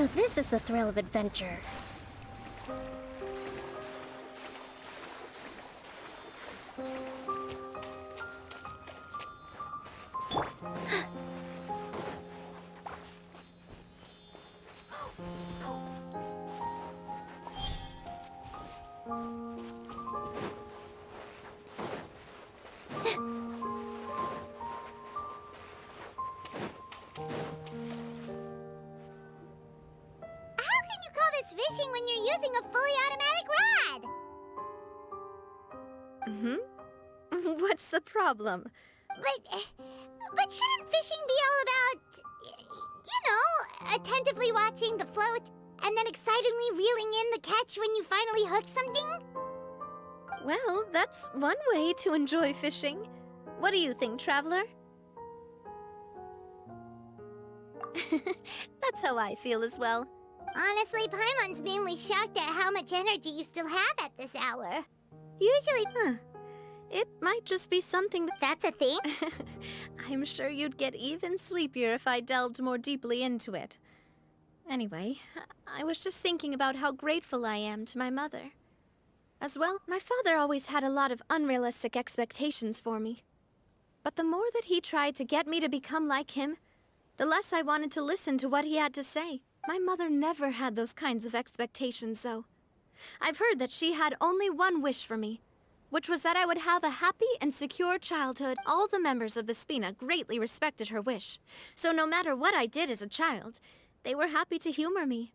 So this is the thrill of adventure. How can you call this fishing when you're using a fully automatic rod? What's the problem? But shouldn't fishing be all about, attentively watching the float and then excitedly reeling in the catch when you finally hook something? Well, that's one way to enjoy fishing. What do you think, Traveler? That's how I feel as well. Honestly, Paimon's mainly shocked at how much energy you still have at this hour. Usually... It might just be something That's a thing? I'm sure you'd get even sleepier if I delved more deeply into it. Anyway, I was just thinking about how grateful I am to my mother. As well, my father always had a lot of unrealistic expectations for me. But the more that he tried to get me to become like him, the less I wanted to listen to what he had to say. My mother never had those kinds of expectations, though. I've heard that she had only one wish for me, which was that I would have a happy and secure childhood. All the members of the Spina greatly respected her wish, so no matter what I did as a child, they were happy to humor me.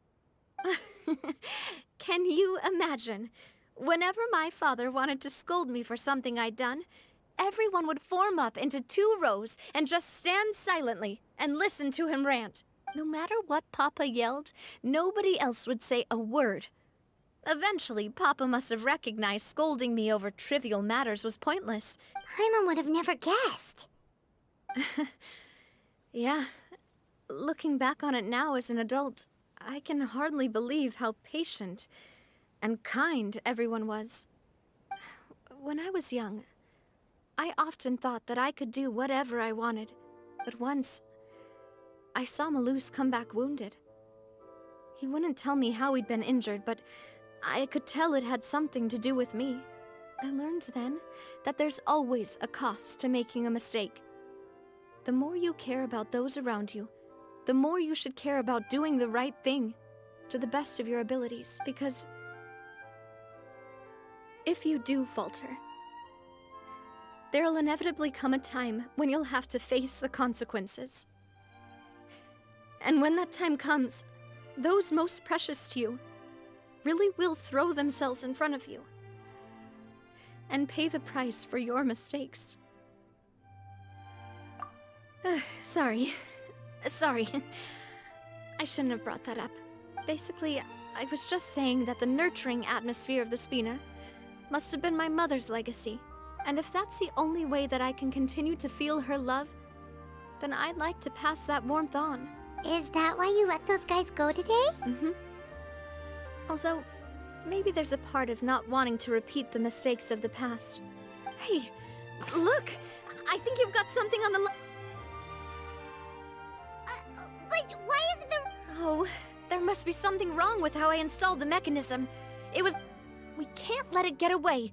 Can you imagine? Whenever my father wanted to scold me for something I'd done, everyone would form up into 2 rows and just stand silently and listen to him rant. No matter what Papa yelled, nobody else would say a word. Eventually, Papa must have recognized scolding me over trivial matters was pointless. Paimon would have never guessed. Yeah. Looking back on it now as an adult, I can hardly believe how patient and kind everyone was. When I was young, I often thought that I could do whatever I wanted. But once, I saw Malus come back wounded. He wouldn't tell me how he'd been injured, but I could tell it had something to do with me. I learned then that there's always a cost to making a mistake. The more you care about those around you, the more you should care about doing the right thing to the best of your abilities, because if you do falter, there'll inevitably come a time when you'll have to face the consequences. And when that time comes, those most precious to you really will throw themselves in front of you and pay the price for your mistakes. Sorry. I shouldn't have brought that up. Basically, I was just saying that the nurturing atmosphere of the Spina must have been my mother's legacy. And if that's the only way that I can continue to feel her love, then I'd like to pass that warmth on. Is that why you let those guys go today? Although, maybe there's a part of not wanting to repeat the mistakes of the past. Hey, look! I think you've got something on the But why isn't there... Oh, there must be something wrong with how I installed the mechanism. It was... We can't let it get away.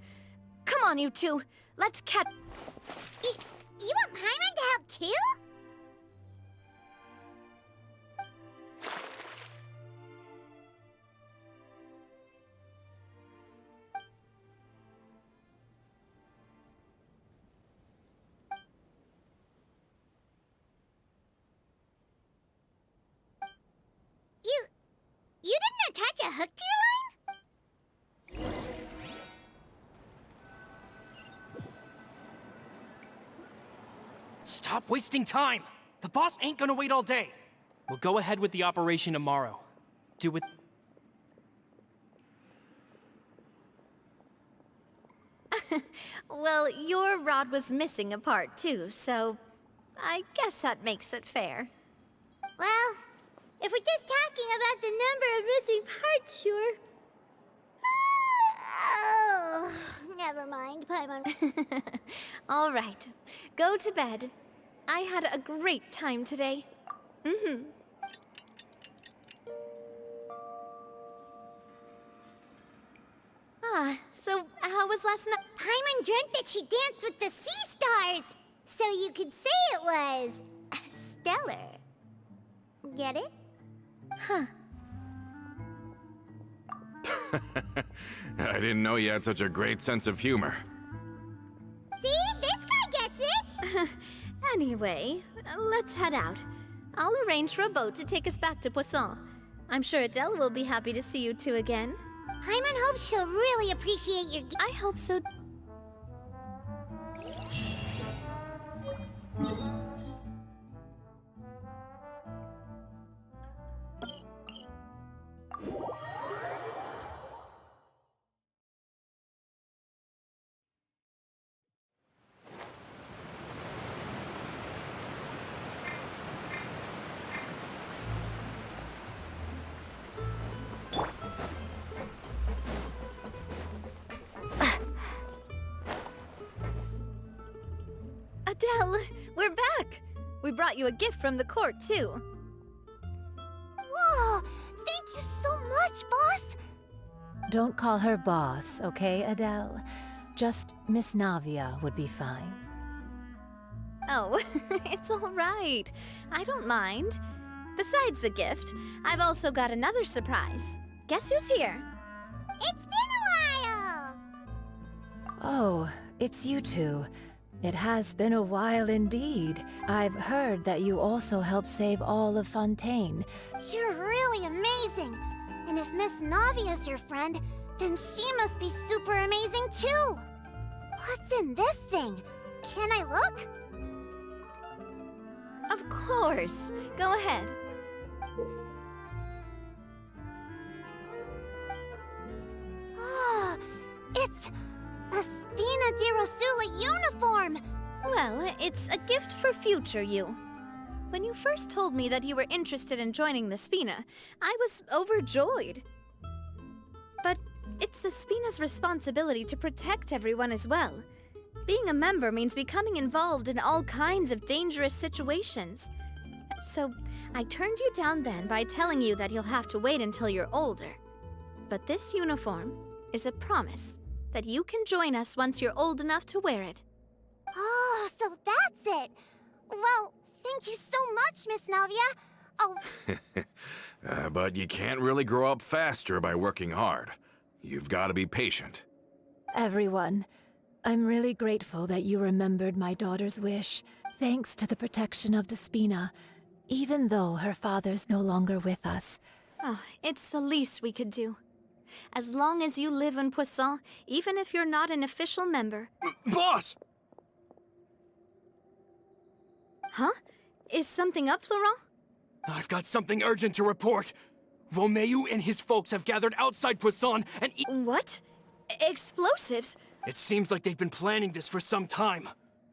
Come on, you two. Let's catch... You want Paimon to help too? You didn't attach a hook to your line? Stop wasting time! The boss ain't gonna wait all day. We'll go ahead with the operation tomorrow. Do it... Well, your rod was missing a part too, so... I guess that makes it fair. Well, if we're just talking about the number of missing parts, sure. Oh, never mind, Paimon. All right, go to bed. I had a great time today. So how was last night? Paimon dreamt that she danced with the sea stars! So you could say it was... stellar. Get it? Huh. I didn't know you had such a great sense of humor. See? This guy gets it! Anyway, let's head out. I'll arrange for a boat to take us back to Poisson. I'm sure Adele will be happy to see you two again. Paimon hopes she'll really appreciate your... I hope so. Adele, we're back! We brought you a gift from the court, too. Whoa! Thank you so much, boss! Don't call her boss, okay, Adele? Just Miss Navia would be fine. Oh, it's all right. I don't mind. Besides the gift, I've also got another surprise. Guess who's here? It's been a while! Oh, it's you two. It has been a while indeed. I've heard that you also helped save all of Fontaine. You're really amazing! And if Miss Navia's your friend, then she must be super amazing too! What's in this thing? Can I look? Of course. Go ahead. Oh, it's a Spina di Rosula uniform! Well, it's a gift for future you. When you first told me that you were interested in joining the Spina, I was overjoyed. But it's the Spina's responsibility to protect everyone as well. Being a member means becoming involved in all kinds of dangerous situations. So, I turned you down then by telling you that you'll have to wait until you're older. But this uniform is a promise that you can join us once you're old enough to wear it. Oh, so that's it! Well, thank you so much, Miss Navia. Oh, But you can't really grow up faster by working hard. You've got to be patient. Everyone, I'm really grateful that you remembered my daughter's wish. Thanks to the protection of the Spina, even though her father's no longer with us. Oh, it's the least we could do. As long as you live in Poisson, even if you're not an official member. Boss! Huh? Is something up, Florent? I've got something urgent to report. Romeu and his folks have gathered outside Poisson and What? Explosives? It seems like they've been planning this for some time.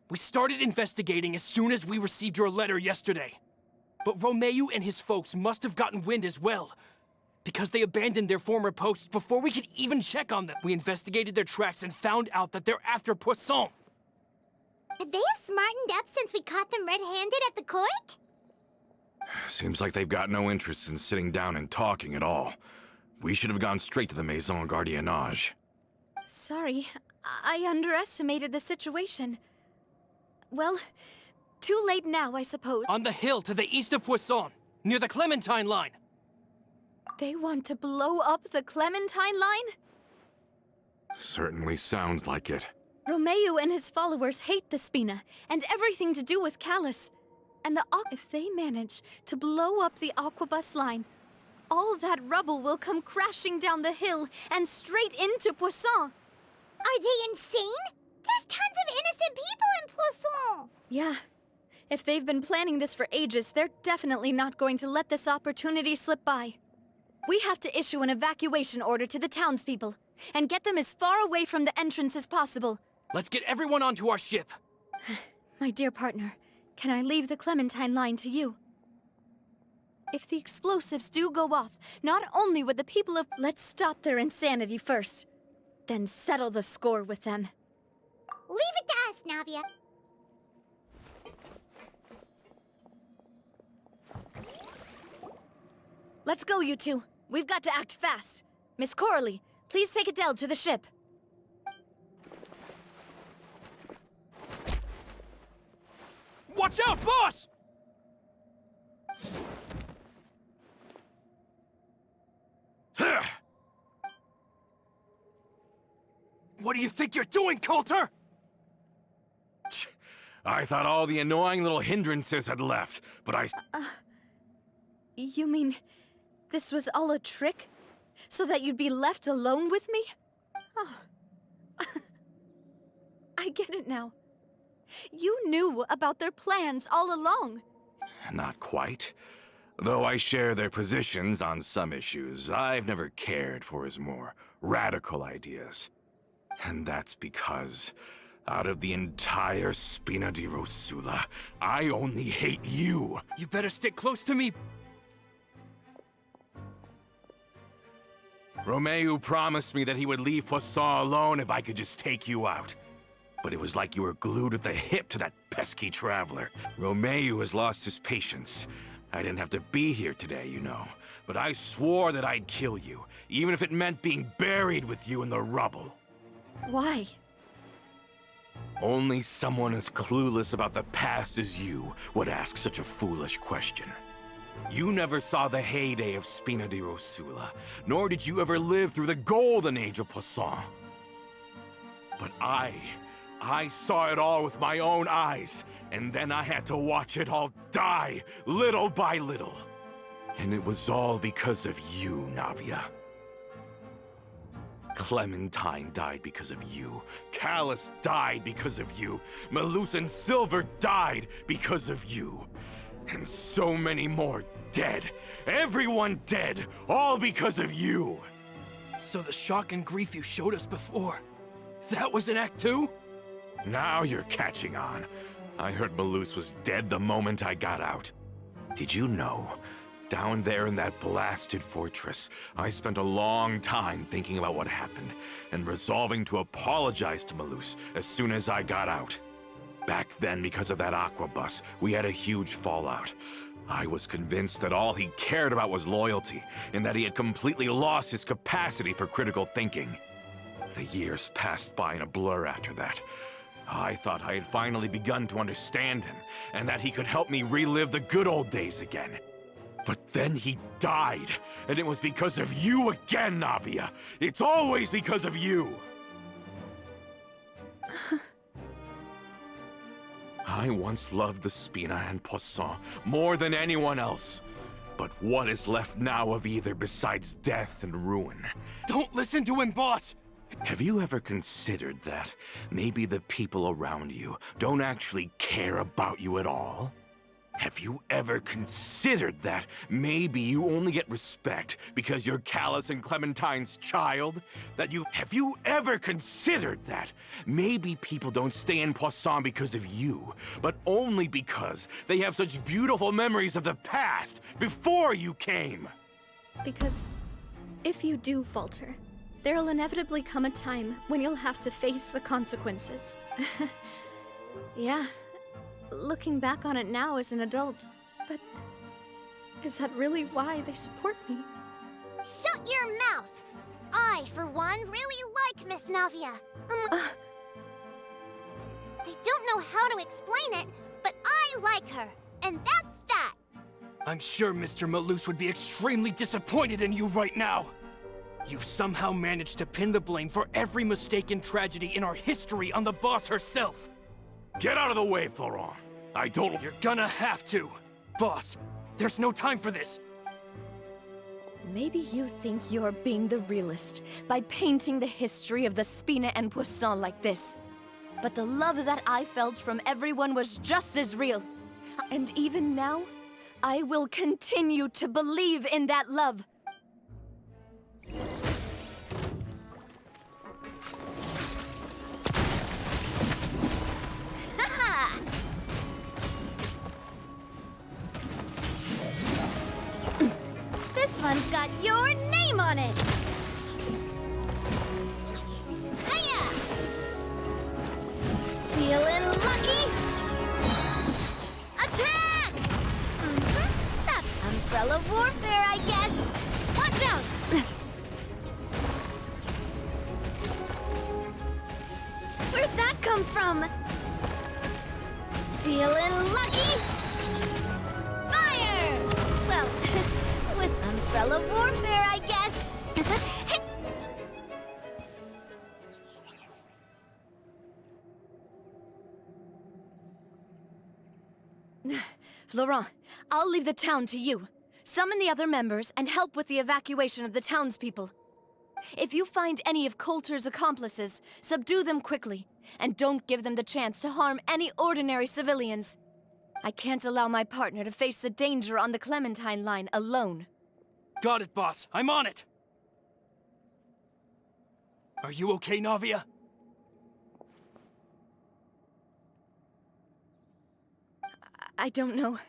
We started investigating as soon as we received your letter yesterday. But Romeu and his folks must have gotten wind as well, because they abandoned their former posts before we could even check on them. We investigated their tracks and found out that they're after Poisson. Could they have smartened up since we caught them red-handed at the court? Seems like they've got no interest in sitting down and talking at all. We should have gone straight to the Maison Gardiennage. Sorry, I underestimated the situation. Well, too late now, I suppose. On the hill to the east of Poisson, near the Clementine line. They want to blow up the Clementine line? Certainly sounds like it. Romeu and his followers hate the Spina and everything to do with Callus. And if they manage to blow up the Aquabus line, all that rubble will come crashing down the hill and straight into Poisson. Are they insane? There's tons of innocent people in Poisson! Yeah. If they've been planning this for ages, they're definitely not going to let this opportunity slip by. We have to issue an evacuation order to the townspeople and get them as far away from the entrance as possible. Let's get everyone onto our ship. My dear partner, can I leave the Clementine line to you? If the explosives do go off, not only would the people of... Let's stop their insanity first, then settle the score with them. Leave it to us, Navia. Let's go, you two. We've got to act fast. Miss Coralie, Please take Adele to the ship. Watch out, boss! What do you think you're doing, Coulter? I thought all the annoying little hindrances had left, but You mean this was all a trick? So that you'd be left alone with me? Oh. I get it now. You knew about their plans all along. Not quite. Though I share their positions on some issues, I've never cared for his more radical ideas. And that's because, out of the entire Spina di Rosula, I only hate you. You better stick close to me. Romeo promised me that he would leave Poisson alone if I could just take you out. But it was like you were glued at the hip to that pesky traveler. Romeo has lost his patience. I didn't have to be here today, you know. But I swore that I'd kill you, even if it meant being buried with you in the rubble. Why? Only someone as clueless about the past as you would ask such a foolish question. You never saw the heyday of Spina di Rosula, nor did you ever live through the golden age of Poisson. But I saw it all with my own eyes, and then I had to watch it all die, little by little. And it was all because of you, Navia. Clementine died because of you. Callus died because of you. Malus and Silver died because of you. And so many more dead. Everyone dead, all because of you. So the shock and grief you showed us before, that was in Act 2? Now you're catching on. I heard Malus was dead the moment I got out. Did you know? Down there in that blasted fortress, I spent a long time thinking about what happened, and resolving to apologize to Malus as soon as I got out. Back then, because of that aqua bus, we had a huge fallout. I was convinced that all he cared about was loyalty, and that he had completely lost his capacity for critical thinking. The years passed by in a blur after that. I thought I had finally begun to understand him, and that he could help me relive the good old days again. But then he died, and it was because of you again, Navia. It's always because of you. I once loved the Spina and Poisson more than anyone else. But what is left now of either besides death and ruin? Don't listen to him, boss! Have you ever considered that maybe the people around you don't actually care about you at all? Have you ever considered that maybe you only get respect because you're Callus and Clementine's child? Have you ever considered that maybe people don't stay in Poisson because of you, but only because they have such beautiful memories of the past before you came? Because if you do falter, there'll inevitably come a time when you'll have to face the consequences. Yeah. Looking back on it now as an adult, but is that really why they support me? Shut your mouth! I, for one, really like Miss Navia. I don't know how to explain it, but I like her, and that's that! I'm sure Mr. Malus would be extremely disappointed in you right now. You've somehow managed to pin the blame for every mistake and tragedy in our history on the boss herself. Get out of the way, Florent. You're gonna have to. Boss, there's no time for this. Maybe you think you're being the realist by painting the history of the Spina and Poisson like this. But the love that I felt from everyone was just as real. And even now, I will continue to believe in that love. This one's got your name on it! Hiya! Feeling lucky? Attack! That's umbrella warfare, I guess! Watch out! come from? Feeling lucky? Fire! Well, with umbrella warfare, I guess. Laurent, I'll leave the town to you. Summon the other members and help with the evacuation of the townspeople. If you find any of Coulter's accomplices, subdue them quickly, and don't give them the chance to harm any ordinary civilians. I can't allow my partner to face the danger on the Clementine line alone. Got it, boss. I'm on it. Are you okay, Navia? I don't know.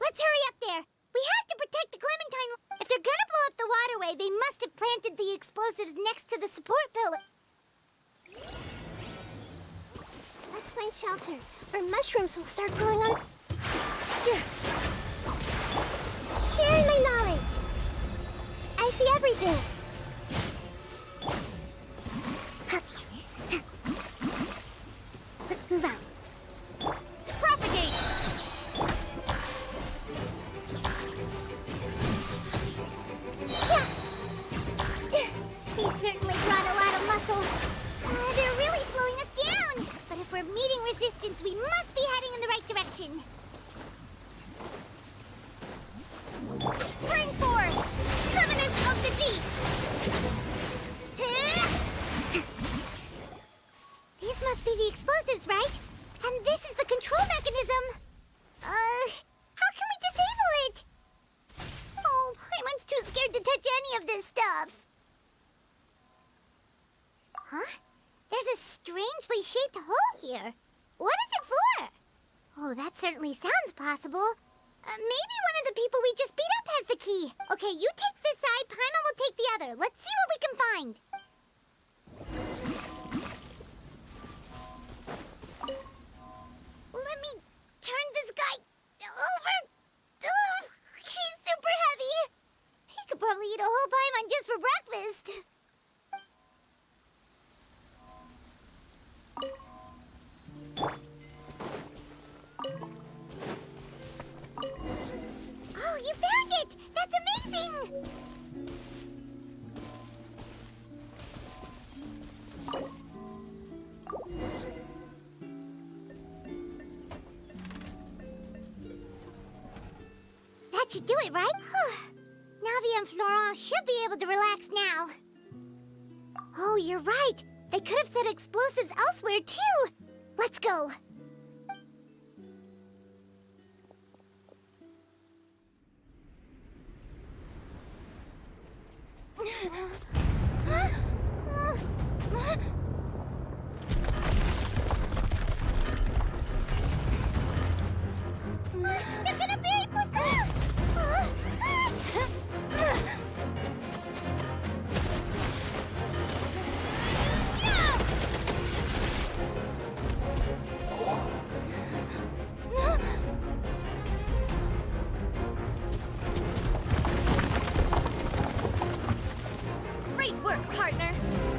Let's hurry up there. We have to protect the Clementine. If they're gonna blow up the waterway, they must have planted the explosives next to the support pillar. Let's find shelter, or mushrooms will start growing on. Here. Sharing my knowledge. I see everything. Let's move out. Propagate! Yeah. They certainly brought a lot of muscle. They're really slowing us down. But if we're meeting resistance, we must be heading in the right direction. Spring forth! Covenant of the Deep! These must be the explosives, right? And this is the control mechanism. How can we disable it? Oh, Paimon's too scared to touch any of this stuff. Huh? There's a strangely shaped hole here. What is it for? Oh, that certainly sounds possible. Maybe one of the people we just beat up has the key. Okay, you take this side, Paimon will take the other. Let's see what we can find. Let me turn this guy over. Oh, he's super heavy. He could probably eat a whole Paimon just for breakfast. Oh, you found it! That's amazing! That should do it, right? Navia and Florent should be able to relax now. Oh, you're right. They could have set explosives elsewhere, too. Let's go. They're gonna bury Poisson! Great work, partner.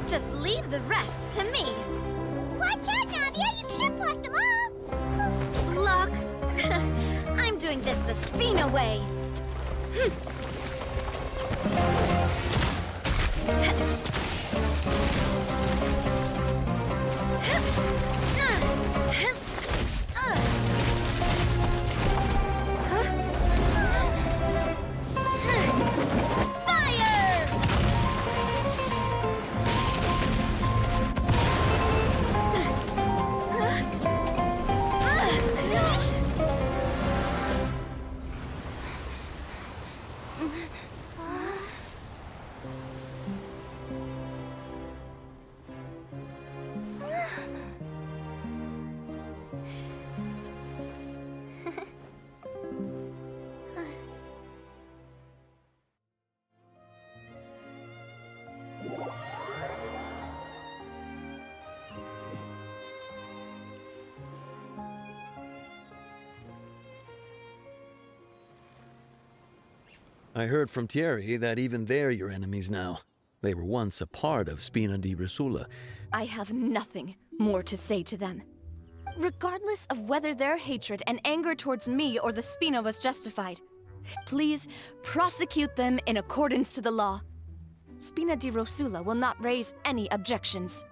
Just leave the rest to me. Watch out, Navia! You can't block them all! Block? I'm doing this the Spina way. I heard from Thierry that even they're your enemies now. They were once a part of Spina di Rosula. I have nothing more to say to them. Regardless of whether their hatred and anger towards me or the Spina was justified, please prosecute them in accordance to the law. Spina di Rosula will not raise any objections.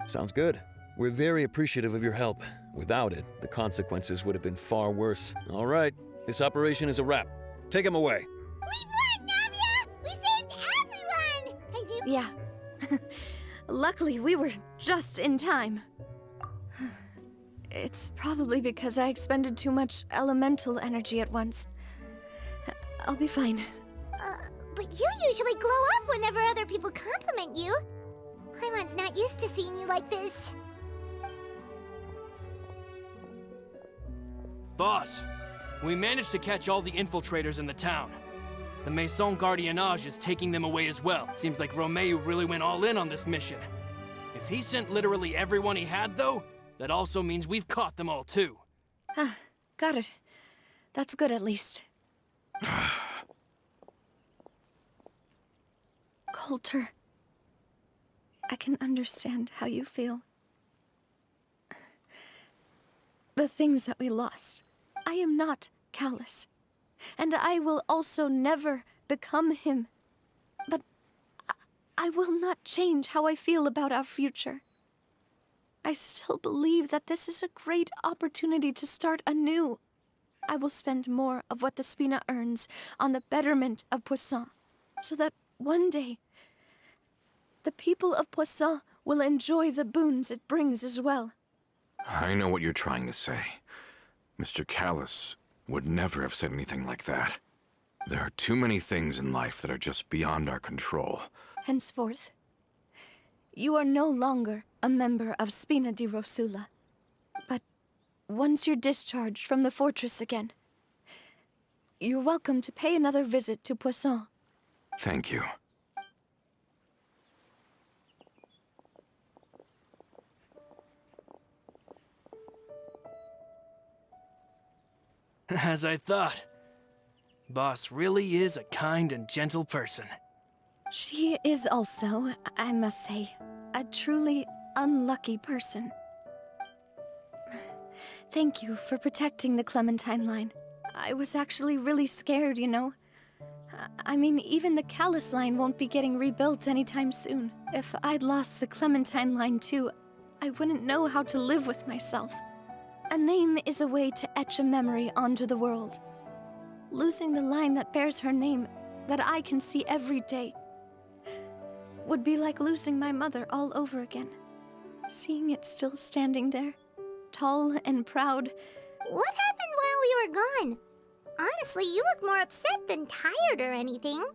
Sounds good. We're very appreciative of your help. Without it, the consequences would have been far worse. All right, this operation is a wrap. Take him away. We won, Navia! We saved everyone! And you... Yeah. Luckily, we were just in time. It's probably because I expended too much elemental energy at once. I'll be fine. But you usually glow up whenever other people compliment you. Paimon's not used to seeing you like this. Boss, we managed to catch all the infiltrators in the town. The Maison Gardiennage is taking them away as well. Seems like Romeo really went all in on this mission. If he sent literally everyone he had, though, that also means we've caught them all, too. Got it. That's good, at least. Coulter, I can understand how you feel. The things that we lost. I am not callous. And I will also never become him. But I will not change how I feel about our future. I still believe that this is a great opportunity to start anew. I will spend more of what the Spina earns on the betterment of Poisson, so that one day, the people of Poisson will enjoy the boons it brings as well. I know what you're trying to say. Mr. Callus would never have said anything like that. There are too many things in life that are just beyond our control. Henceforth, you are no longer a member of Spina di Rosula. But once you're discharged from the fortress again, you're welcome to pay another visit to Poisson. Thank you. As I thought. Boss really is a kind and gentle person. She is also, I must say, a truly unlucky person. Thank you for protecting the Clementine line. I was actually really scared, you know. I mean, even the Callus line won't be getting rebuilt anytime soon. If I'd lost the Clementine line too, I wouldn't know how to live with myself. A name is a way to etch a memory onto the world. Losing the line that bears her name, that I can see every day, would be like losing my mother all over again. Seeing it still standing there, tall and proud. What happened while we were gone? Honestly, you look more upset than tired or anything.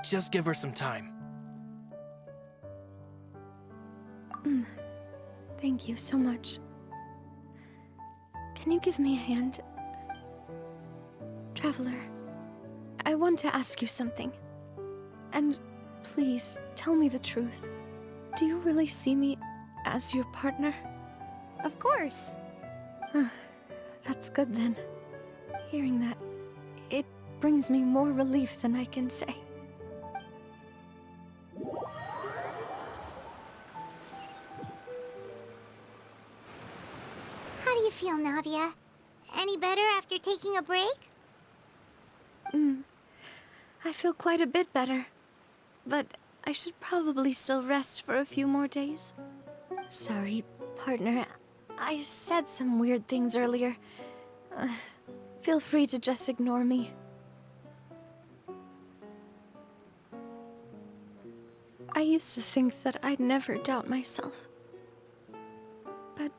Just give her some time. Thank you so much. Can you give me a hand? Traveler, I want to ask you something. And please, tell me the truth. Do you really see me as your partner? Of course. That's good then. Hearing that, it brings me more relief than I can say. How do you feel, Navia? Any better after taking a break? I feel quite a bit better. But I should probably still rest for a few more days. Sorry, partner. I said some weird things earlier. Feel free to just ignore me. I used to think that I'd never doubt myself. But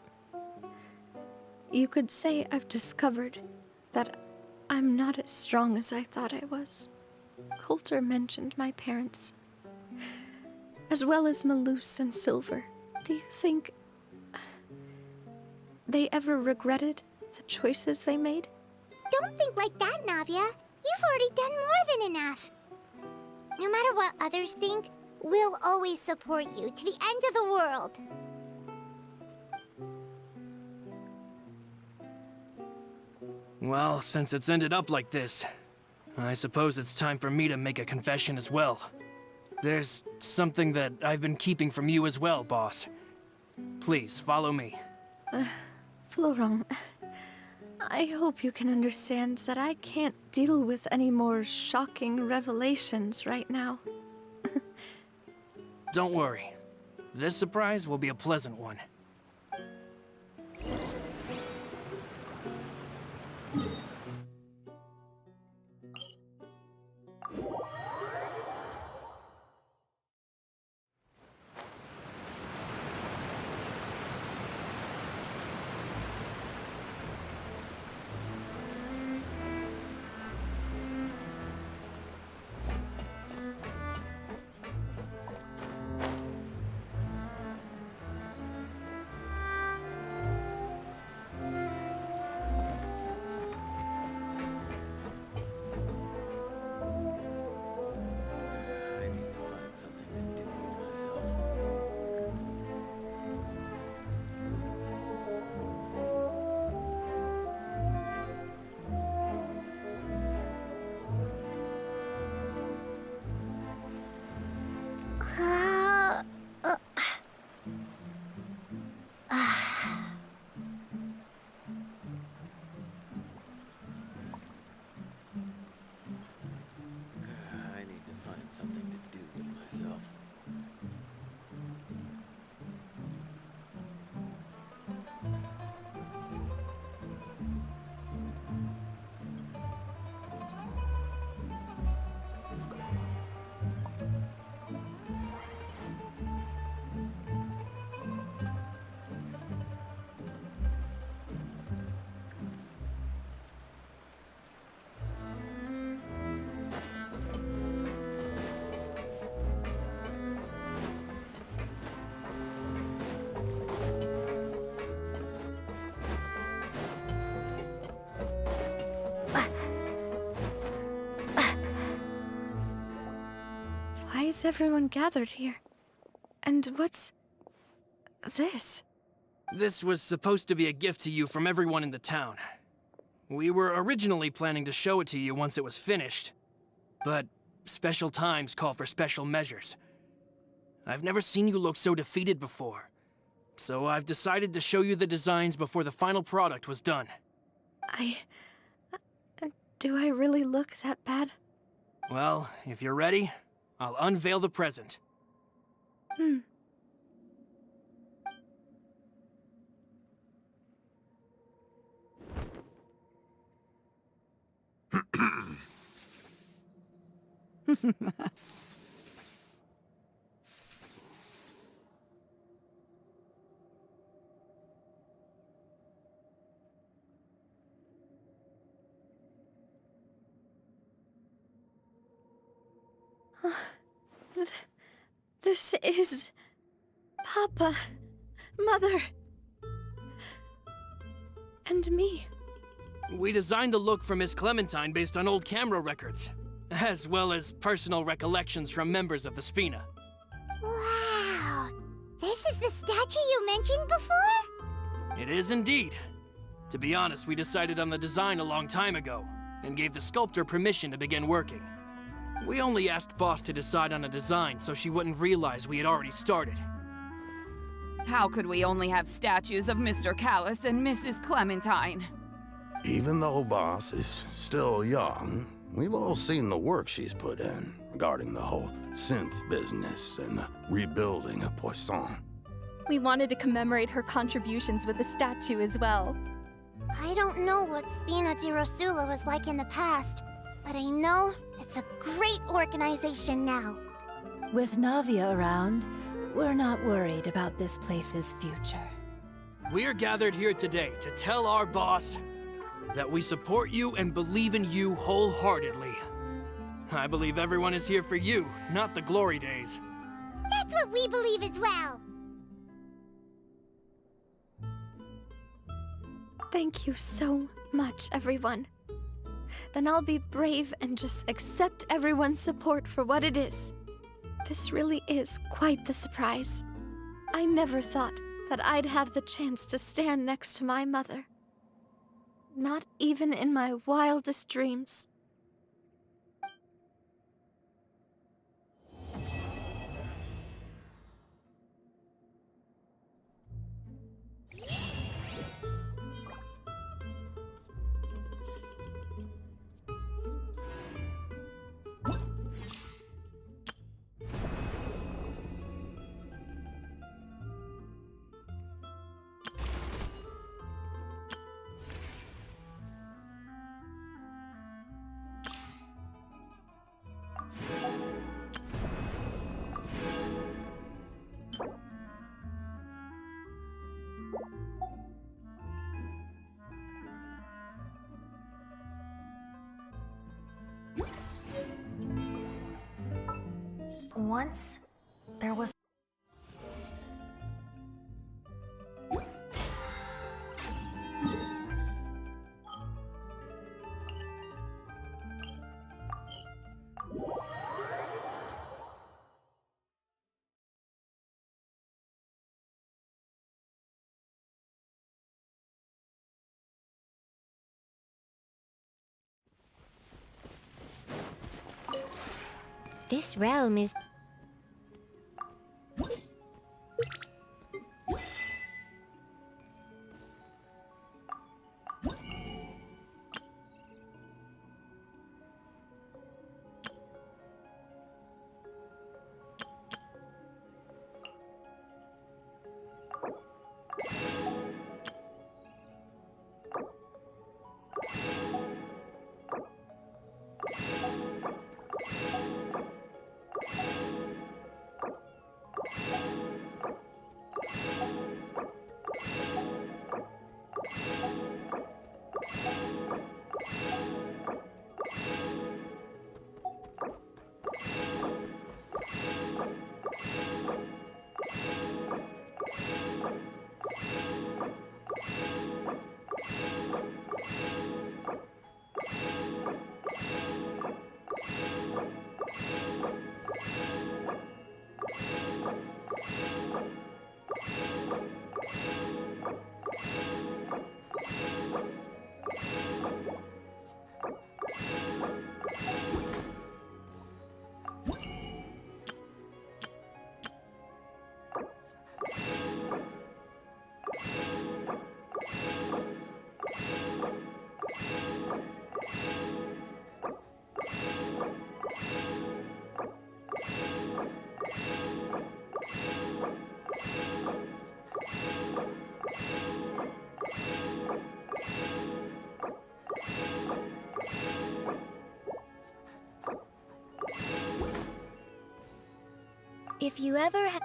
you could say I've discovered that I'm not as strong as I thought I was. Coulter mentioned my parents, as well as Malus and Silver. Do you think they ever regretted the choices they made? Don't think like that, Navia. You've already done more than enough. No matter what others think, we'll always support you to the end of the world. Well, since it's ended up like this, I suppose it's time for me to make a confession as well. There's something that I've been keeping from you as well, boss. Please, follow me. Florent, I hope you can understand that I can't deal with any more shocking revelations right now. Don't worry. This surprise will be a pleasant one. I need to find something to do with myself. Uh, uh, I need to find something to do with myself. Why is everyone gathered here? And what's this? This was supposed to be a gift to you from everyone in the town. We were originally planning to show it to you once it was finished, but special times call for special measures. I've never seen you look so defeated before, so I've decided to show you the designs before the final product was done. Do I really look that bad? Well, if you're ready, I'll unveil the present. This is... Papa, Mother, and me. We designed the look for Miss Clementine based on old camera records, as well as personal recollections from members of the Spina. wow. This is the statue you mentioned before? It is indeed. To be honest, we decided on the design a long time ago, and gave the sculptor permission to begin working. We only asked Boss to decide on a design so she wouldn't realize we had already started. How could we only have statues of Mr. Callus and Mrs. Clementine? Even though Boss is still young, we've all seen the work she's put in regarding the whole synth business and the rebuilding of Poisson. We wanted to commemorate her contributions with a statue as well. I don't know what Spina di Rosula was like in the past, but I know it's a great organization now. With Navia around, we're not worried about this place's future. We're gathered here today to tell our boss that we support you and believe in you wholeheartedly. I believe everyone is here for you, not the glory days. That's what we believe as well. Thank you so much, everyone. Then I'll be brave and just accept everyone's support for what it is. This really is quite the surprise. I never thought that I'd have the chance to stand next to my mother. Not even in my wildest dreams. Once, there was... This realm is... If you ever ha-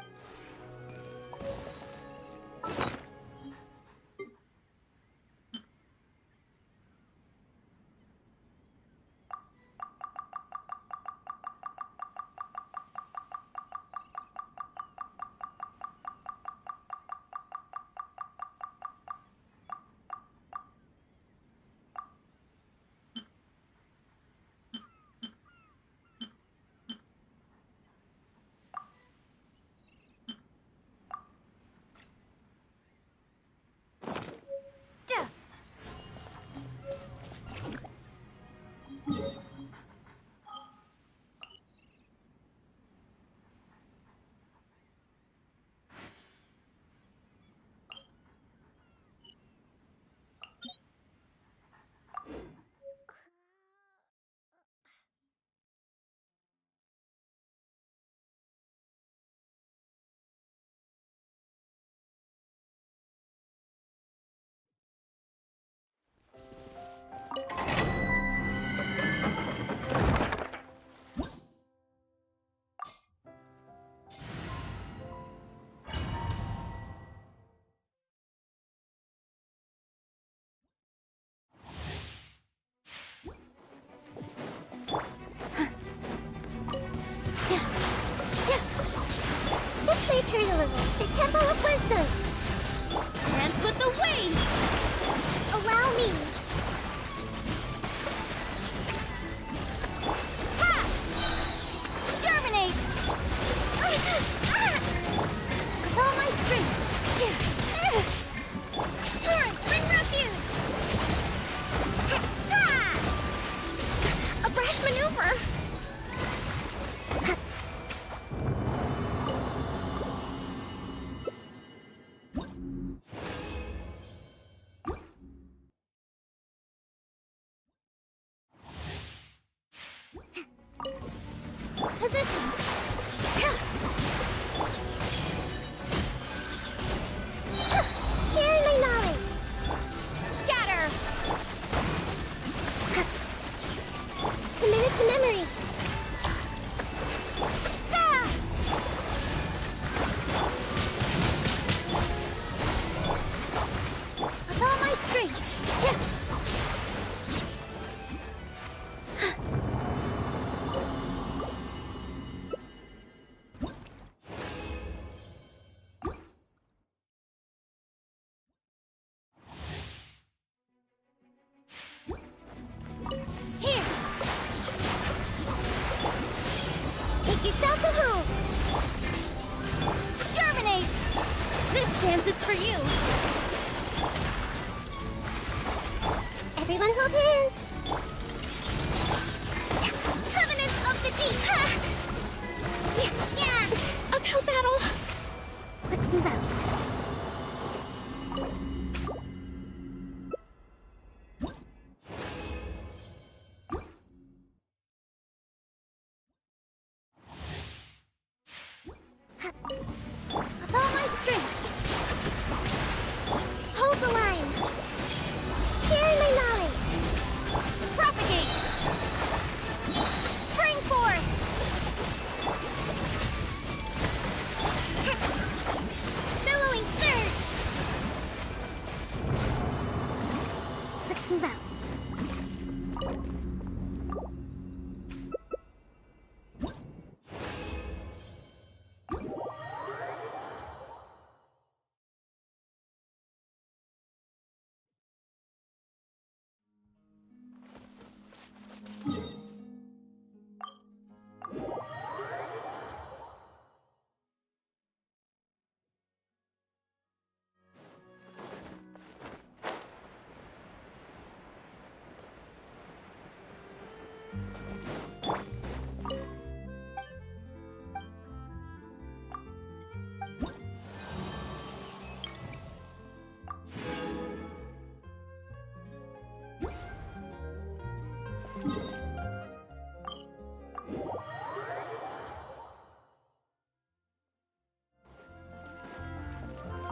This way, turn a little. The Temple of Wisdom! Dance with the waves! Allow me! Ha! Germinate! With all my strength! Torrent, bring refuge! A brash maneuver! dance is for you. Everyone hold hands. Covenants of the Deep. Yeah. Uphill battle. Let's move out. With all my strength. Hold the line. Share my knowledge. Propagate. Spring forth. Billowing surge. Let's move out.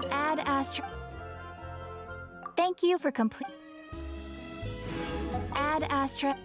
Add Astra. Thank you for complete. Add Astra.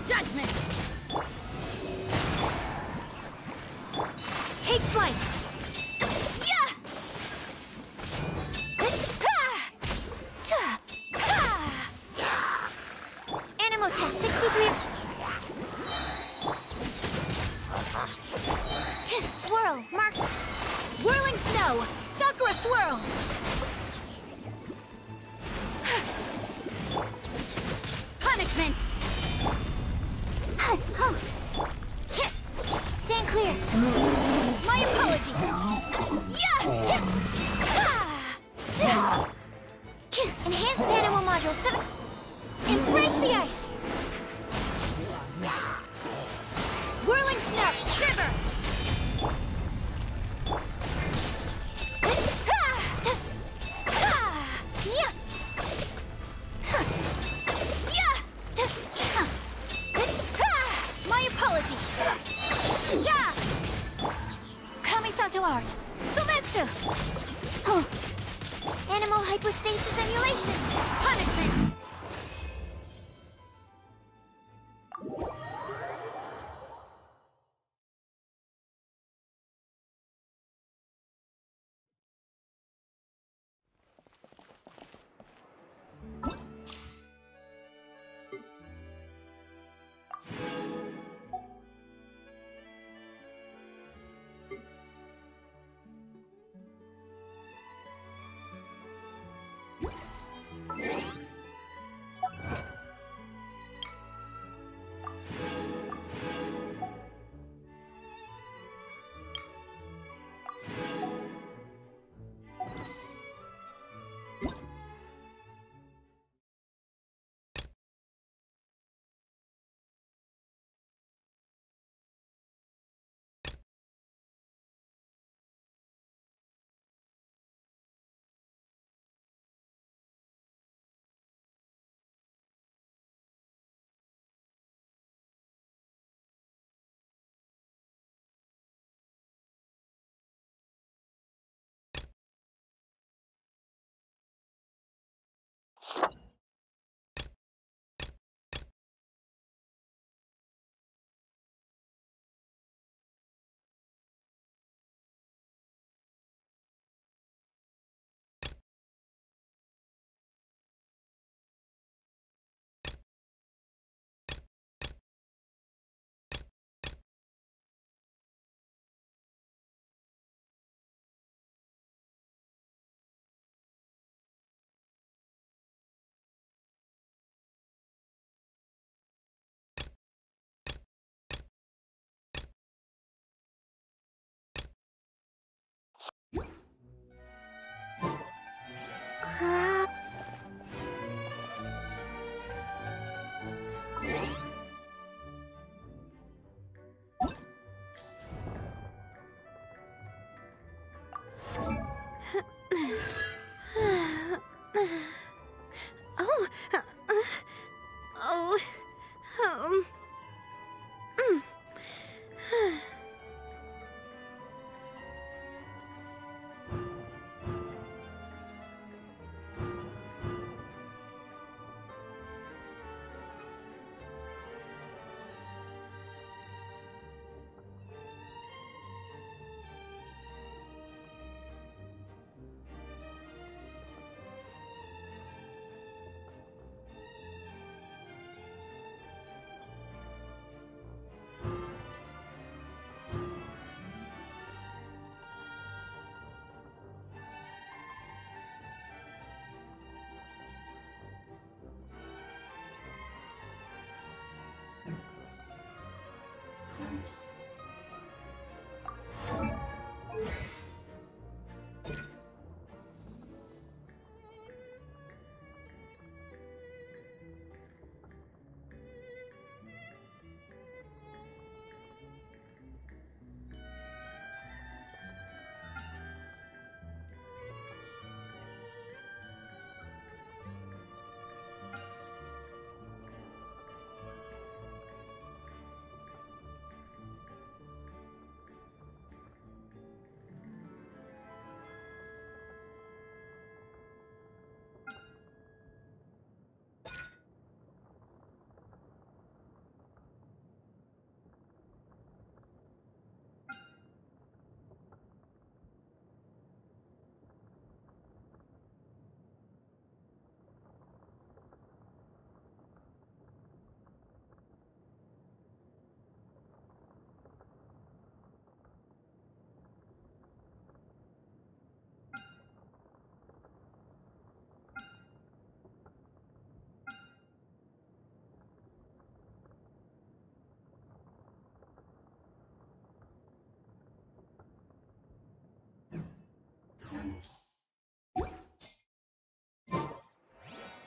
Judgment! Take flight. Yeah! Animo test 63. Swirl. Mark. Whirling snow. Sakura swirl. Punishment! Stand clear. My apologies! Yeah! Enhanced Animo Module 7. Embrace the ice. Whirling snow. Shiver. My apologies! Yeah! Kamisato art. Sumetsu. Animal hypostasis emulation. Punishment! You